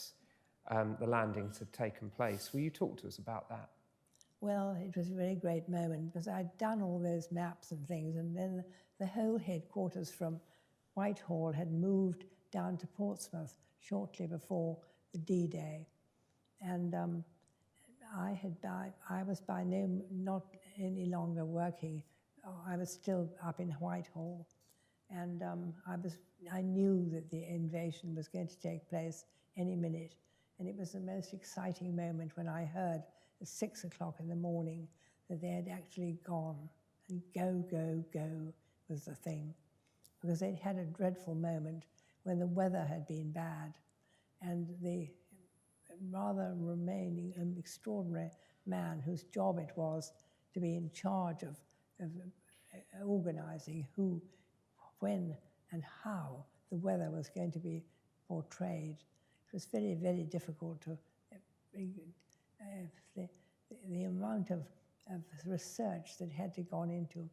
the landings had taken place. Will you talk to us about that?
Well, it was a very great moment because I'd done all those maps and things, and then the whole headquarters from Whitehall had moved down to Portsmouth shortly before the D-Day. And I was not any longer working. I was still up in Whitehall. And I knew that the invasion was going to take place any minute. And it was the most exciting moment when I heard at 6 o'clock in the morning that they had actually gone. And go, go, go was the thing. Because they'd had a dreadful moment when the weather had been bad. And the rather remaining extraordinary man whose job it was to be in charge of organizing who, when, and how the weather was going to be portrayed. It was very, very difficult to... the amount of research that had to gone into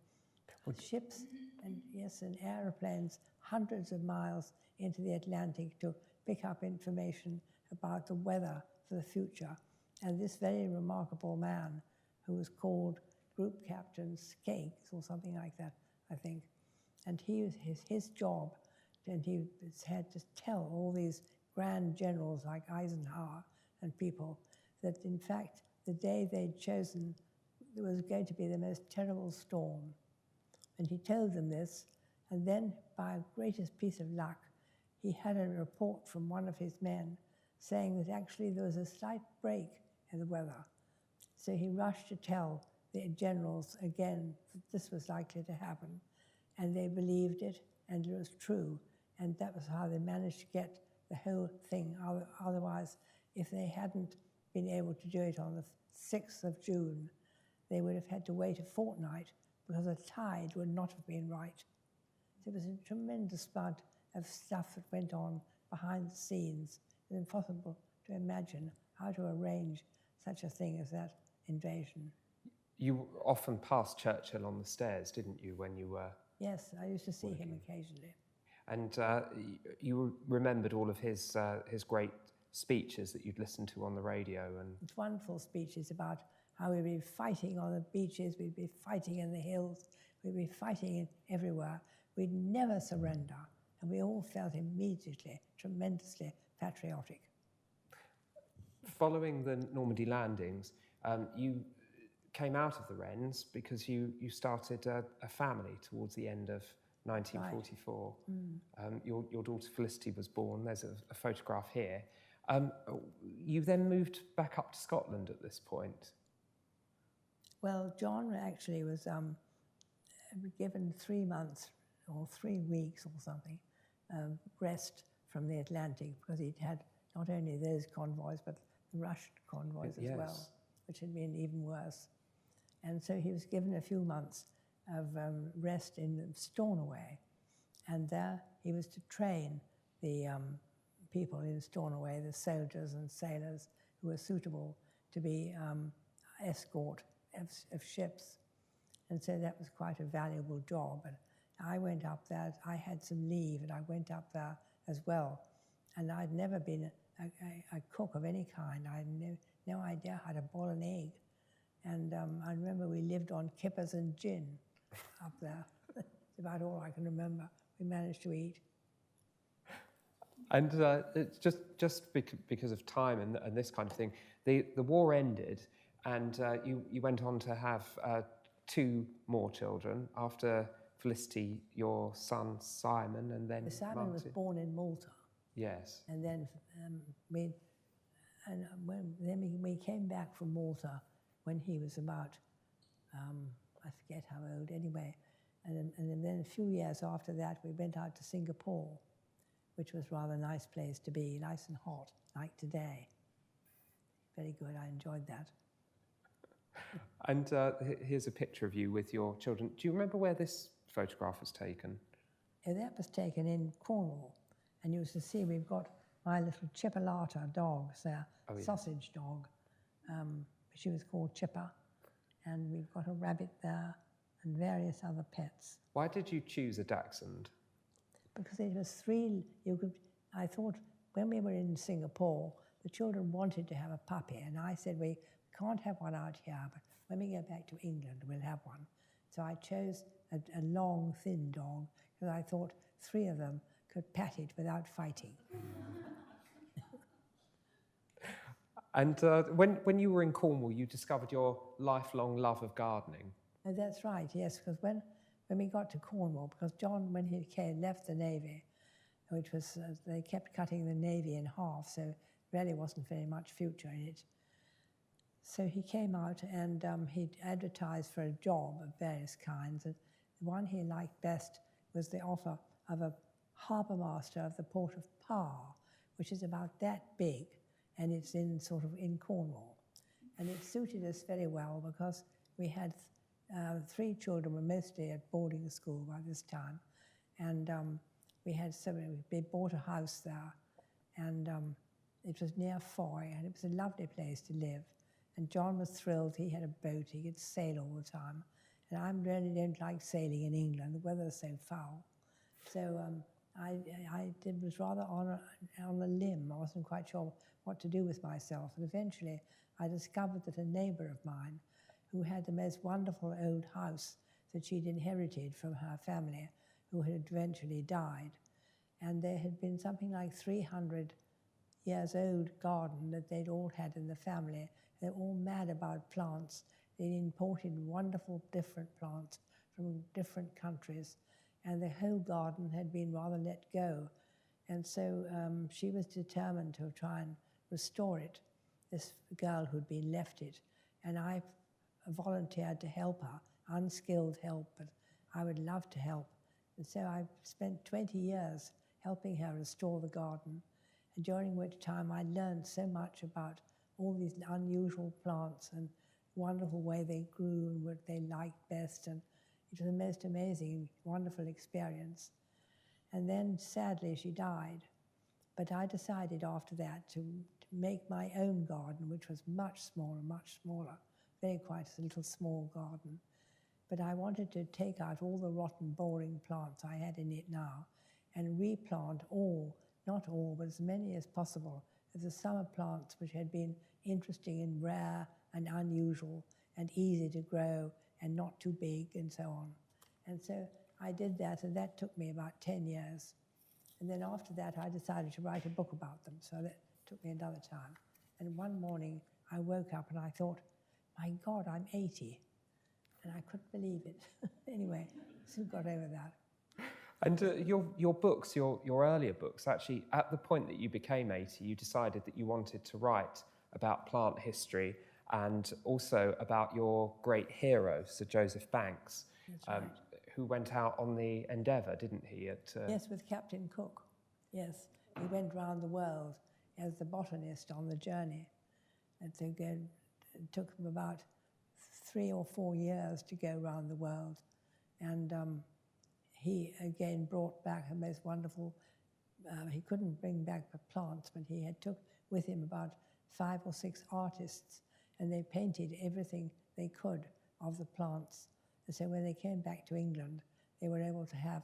ships and aeroplanes hundreds of miles into the Atlantic to pick up information about the weather for the future. And this very remarkable man, who was called Group Captain Skeggs or something like that, I think, and his job, and he had to tell all these grand generals like Eisenhower and people that in fact the day they'd chosen there was going to be the most terrible storm. And he told them this, and then by a greatest piece of luck, he had a report from one of his men saying that actually there was a slight break in the weather. So he rushed to tell the generals again that this was likely to happen. And they believed it, and it was true. And that was how they managed to get the whole thing. Otherwise, if they hadn't been able to do it on the 6th of June, they would have had to wait a fortnight because the tide would not have been right. So it was a tremendous amount of stuff that went on behind the scenes. It's impossible to imagine how to arrange such a thing as that invasion.
You often passed Churchill on the stairs, didn't you, when you were...
Yes, I used to see him occasionally.
And you remembered all of his great speeches that you'd listened to on the radio. And
It's wonderful speeches about how we'd be fighting on the beaches, we'd be fighting in the hills, we'd be fighting everywhere. We'd never surrender. And we all felt immediately tremendously patriotic.
following the Normandy landings, you came out of the Wrens because you started a family towards the end of 1944. Right. Your daughter Felicity was born. There's a photograph here. You then moved back up to Scotland at this point.
Well, John actually was given 3 months or 3 weeks or something rest from the Atlantic because he'd had not only those convoys but the Russian convoys as well, which had been even worse. And so he was given a few months of rest in Stornoway, and there he was to train the people in Stornoway, the soldiers and sailors who were suitable to be escort of ships. And so that was quite a valuable job. And I went up there, I had some leave, and I went up there as well. And I'd never been a cook of any kind. I had no idea how to boil an egg. And I remember we lived on kippers and gin up there. That's about all I can remember. We managed to eat.
And it's just because of time and this kind of thing, the war ended, and you went on to have 2 more children after Felicity, your son Simon, and then
Simon
Martin
was born in Malta.
Yes.
And then we came back from Malta when he was about, I forget how old anyway. And then a few years after that, we went out to Singapore, which was rather a nice place to be, nice and hot, like today. Very good, I enjoyed that.
And here's a picture of you with your children. Do you remember where this photograph was taken?
That was taken in Cornwall. And you can see we've got my little Chipolata dog, sausage dog. She was called Chipper. And we've got a rabbit there and various other pets.
Why did you choose a dachshund?
Because it was 3, I thought when we were in Singapore, the children wanted to have a puppy. And I said, we can't have one out here, but when we go back to England, we'll have one. So I chose a long, thin dog, because I thought 3 of them could pat it without fighting.
And when you were in Cornwall, you discovered your lifelong love of gardening.
Oh, that's right, yes, because when we got to Cornwall, because John, when he left the Navy, which was, they kept cutting the Navy in half, so really wasn't very much future in it. So he came out and he advertised for a job of various kinds. And the one he liked best was the offer of a harbour master of the port of Par, which is about that big, and it's in Cornwall. And it suited us very well because we had 3 children, were mostly at boarding school by this time, and we bought a house there, and it was near Foy, and it was a lovely place to live. And John was thrilled. He had a boat. He could sail all the time. And I really don't like sailing in England. The weather's so foul. So I was rather on a limb. I wasn't quite sure what to do with myself. And eventually I discovered that a neighbour of mine who had the most wonderful old house that she'd inherited from her family, who had eventually died. And there had been something like 300 years old garden that they'd all had in the family. They're all mad about plants. They'd imported wonderful different plants from different countries, and the whole garden had been rather let go. And so she was determined to try and restore it, this girl who'd been left it. And I volunteered to help her, unskilled help, but I would love to help. And so I spent 20 years helping her restore the garden, and during which time I learned so much about all these unusual plants and wonderful way they grew and what they liked best. And it was a most amazing, wonderful experience. And then sadly she died. But I decided after that to make my own garden, which was much smaller, very quite a little small garden. But I wanted to take out all the rotten, boring plants I had in it now and replant all, not all, but as many as possible, of the summer plants which had been interesting and rare and unusual and easy to grow and not too big and so on. And so I did that, and that took me about 10 years. And then after that, I decided to write a book about them, so that took me another time. And one morning, I woke up and I thought, my God, I'm 80. And I couldn't believe it. Anyway, soon got over that.
And your books, your earlier books, actually, at the point that you became 80, you decided that you wanted to write about plant history and also about your great hero, Sir Joseph Banks,
That's right.
who went out on the Endeavour, didn't he?
Yes, with Captain Cook. Yes, he went round the world as the botanist on the journey. And so it took him about 3 or 4 years to go around the world. And he again brought back a most wonderful, he couldn't bring back the plants, but he had took with him about 5 or 6 artists, and they painted everything they could of the plants. And so when they came back to England, they were able to have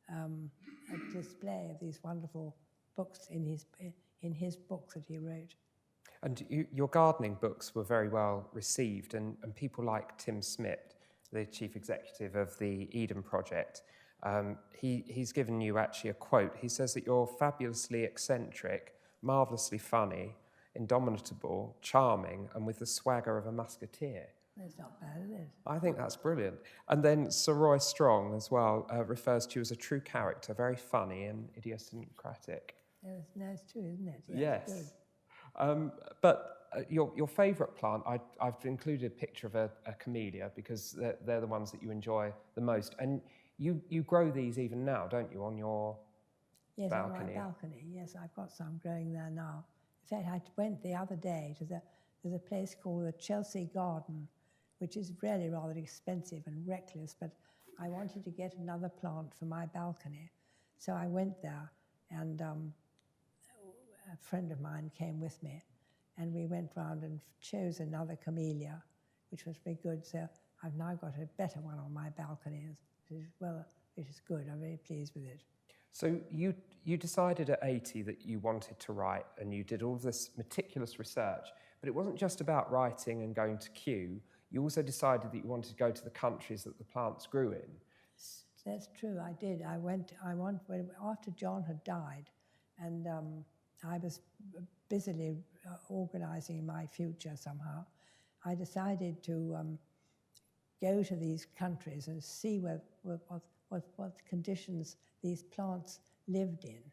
a display of these wonderful books in his books that he wrote.
And your gardening books were very well received, and people like Tim Smith, the chief executive of the Eden Project, he's given you actually a quote. He says that you're fabulously eccentric, marvellously funny, indomitable, charming, and with the swagger of a musketeer.
That's not bad, is it?
I think that's brilliant. And then Sir Roy Strong as well refers to you as a true character, very funny and idiosyncratic.
That's nice too, isn't it?
Yes.
Good.
But your favourite plant, I've included a picture of a camellia because they're the ones that you enjoy the most. And you grow these even now, don't you, on your balcony?
Yes, on my balcony. Yes, I've got some growing there now. In fact, I went the other day to there's a place called the Chelsea Garden, which is really rather expensive and reckless, but I wanted to get another plant for my balcony. So I went there, and a friend of mine came with me, and we went round and chose another camellia, which was very good. So I've now got a better one on my balcony, which is good. I'm very pleased with it.
So you decided at 80 that you wanted to write, and you did all this meticulous research, but it wasn't just about writing and going to Kew. You also decided that you wanted to go to the countries that the plants grew in.
That's true, I did. After John had died, and I was busily organising my future somehow, I decided to go to these countries and see what conditions these plants lived in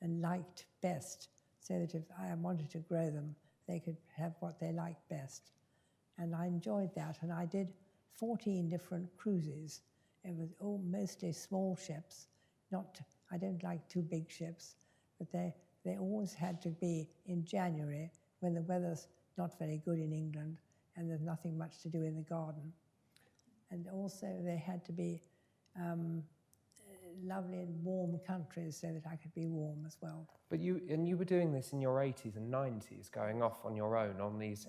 and liked best, so that if I wanted to grow them, they could have what they liked best. And I enjoyed that, and I did 14 different cruises. It was all mostly small ships. I don't like too big ships, but they always had to be in January when the weather's not very good in England and there's nothing much to do in the garden. And also they had to be lovely and warm countries so that I could be warm as well.
But you were doing this in your 80s and 90s, going off on your own on these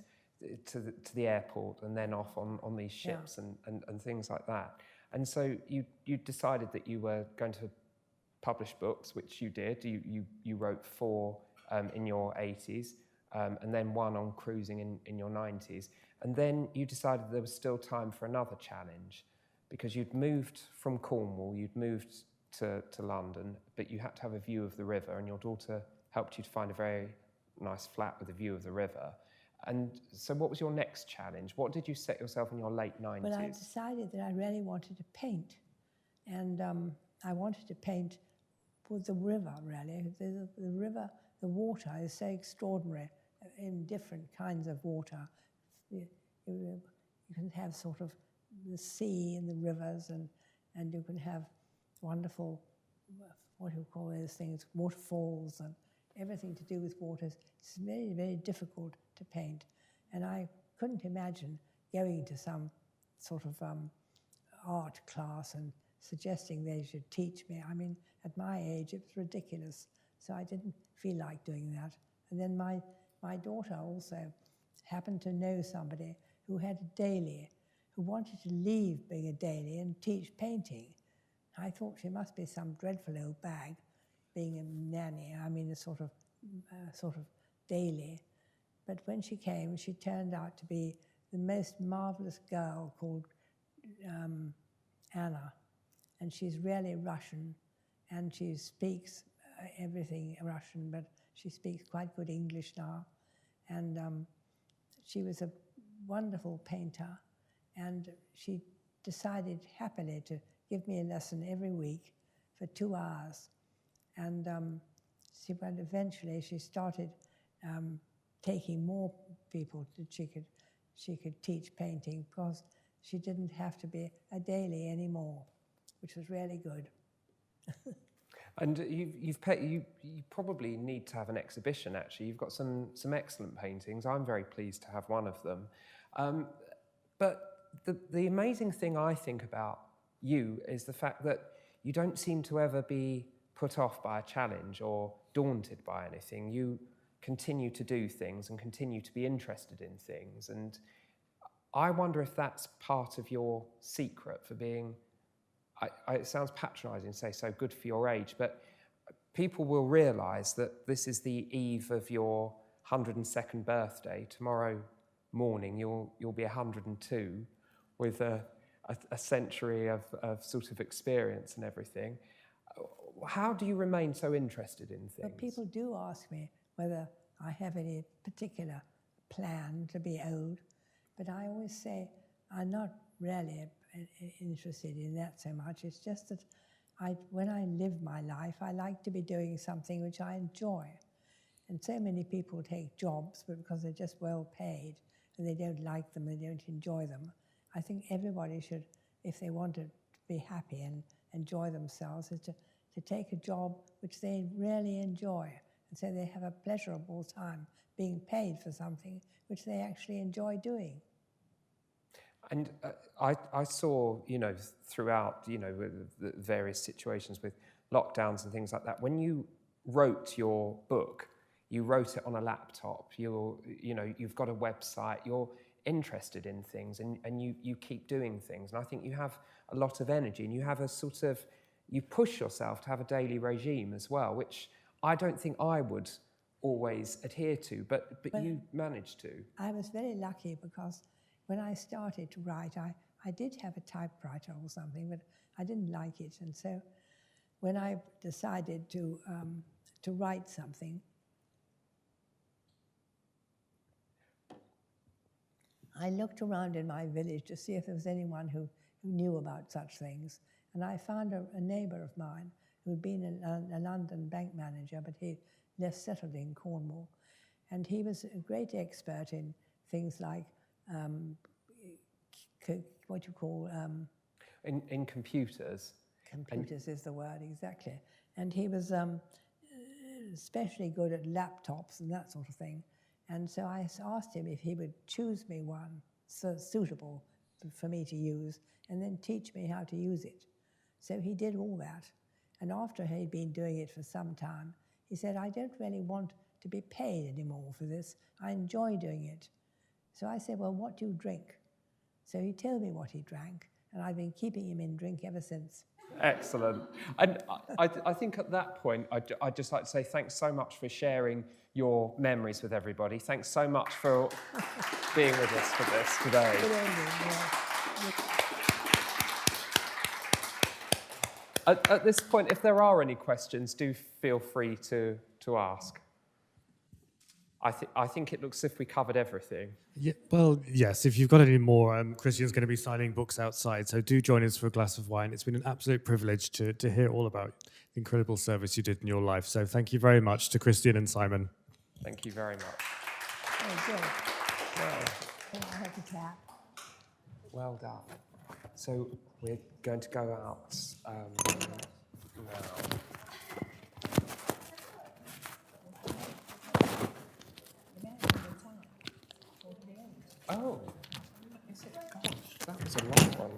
to the airport and then off on these ships and things like that. And so you decided that you were going to publish books, which you did. You wrote 4 in your 80s and then 1 on cruising in your 90s. And then you decided there was still time for another challenge because you'd moved from Cornwall, you'd moved to London, but you had to have a view of the river, and your daughter helped you to find a very nice flat with a view of the river. And so what was your next challenge? What did you set yourself in your late 90s?
Well, I decided that I really wanted to paint. And I wanted to paint with the river, really. The river, the water is so extraordinary in different kinds of water. You can have sort of the sea and the rivers, and you can have wonderful, what do you call those things, waterfalls and everything to do with waters. It's very, very difficult to paint. And I couldn't imagine going to some sort of art class and suggesting they should teach me. I mean, at my age, it was ridiculous. So I didn't feel like doing that. And then my daughter also happened to know somebody who had a daily, who wanted to leave being a daily and teach painting. I thought she must be some dreadful old bag, being a nanny. I mean, a sort of daily. But when she came, she turned out to be the most marvelous girl called Anna, and she's really Russian, and she speaks everything Russian, but she speaks quite good English now. And she was a wonderful painter, and she decided happily to give me a lesson every week for 2 hours. And eventually she started taking more people that she could teach painting, because she didn't have to be a daily anymore, which was really good.
And you probably need to have an exhibition, actually. You've got some excellent paintings. I'm very pleased to have one of them. But the amazing thing I think about you is the fact that you don't seem to ever be put off by a challenge or daunted by anything. You continue to do things and continue to be interested in things. And I wonder if that's part of your secret for being, it sounds patronising to say so good for your age, but people will realise that this is the eve of your 102nd birthday. Tomorrow morning you'll be 102 with a century of sort of experience and everything. How do you remain so interested in things?
But people do ask me whether I have any particular plan to be old, but I always say I'm not really interested in that so much. It's just that when I live my life, I like to be doing something which I enjoy. And so many people take jobs, but because they're just well paid and they don't like them, they don't enjoy them. I think everybody should, if they want to be happy and enjoy themselves, is to take a job which they really enjoy, and so they have a pleasurable time being paid for something which they actually enjoy doing.
And I saw, throughout, the various situations with lockdowns and things like that, when you wrote your book, you wrote it on a laptop, you've got a website, you're interested in things, and you keep doing things. And I think you have a lot of energy, and you have a sort of, you push yourself to have a daily regime as well, which I don't think I would always adhere to, but you managed to.
I was very lucky, because when I started to write, I did have a typewriter or something, but I didn't like it. And so when I decided to write something, I looked around in my village to see if there was anyone who knew about such things. And I found a neighbour of mine who'd been a London bank manager, but he settled in Cornwall. And he was a great expert in things like what you call...
in computers.
Computers is the word, exactly. And he was especially good at laptops and that sort of thing. And so I asked him if he would choose me one suitable for me to use, and then teach me how to use it. So he did all that. And after he'd been doing it for some time, he said, I don't really want to be paid anymore for this. I enjoy doing it. So I said, well, what do you drink? So he told me what he drank, and I've been keeping him in drink ever since.
Excellent. And I think at that point, I'd just like to say thanks so much for sharing your memories with everybody. Thanks so much for being with us for this today.
Good ending, yeah.
At this point, if there are any questions, do feel free to ask. I think it looks as if we covered everything.
Yeah, well, yes, if you've got any more, Christian's going to be signing books outside, so do join us for a glass of wine. It's been an absolute privilege to hear all about the incredible service you did in your life. So thank you very much to Christian and Simon.
Thank you very much.
Oh, good.
Well,
I have to clap.
well done. So we're going to go out now. Oh, is it? Gosh, that was a long one.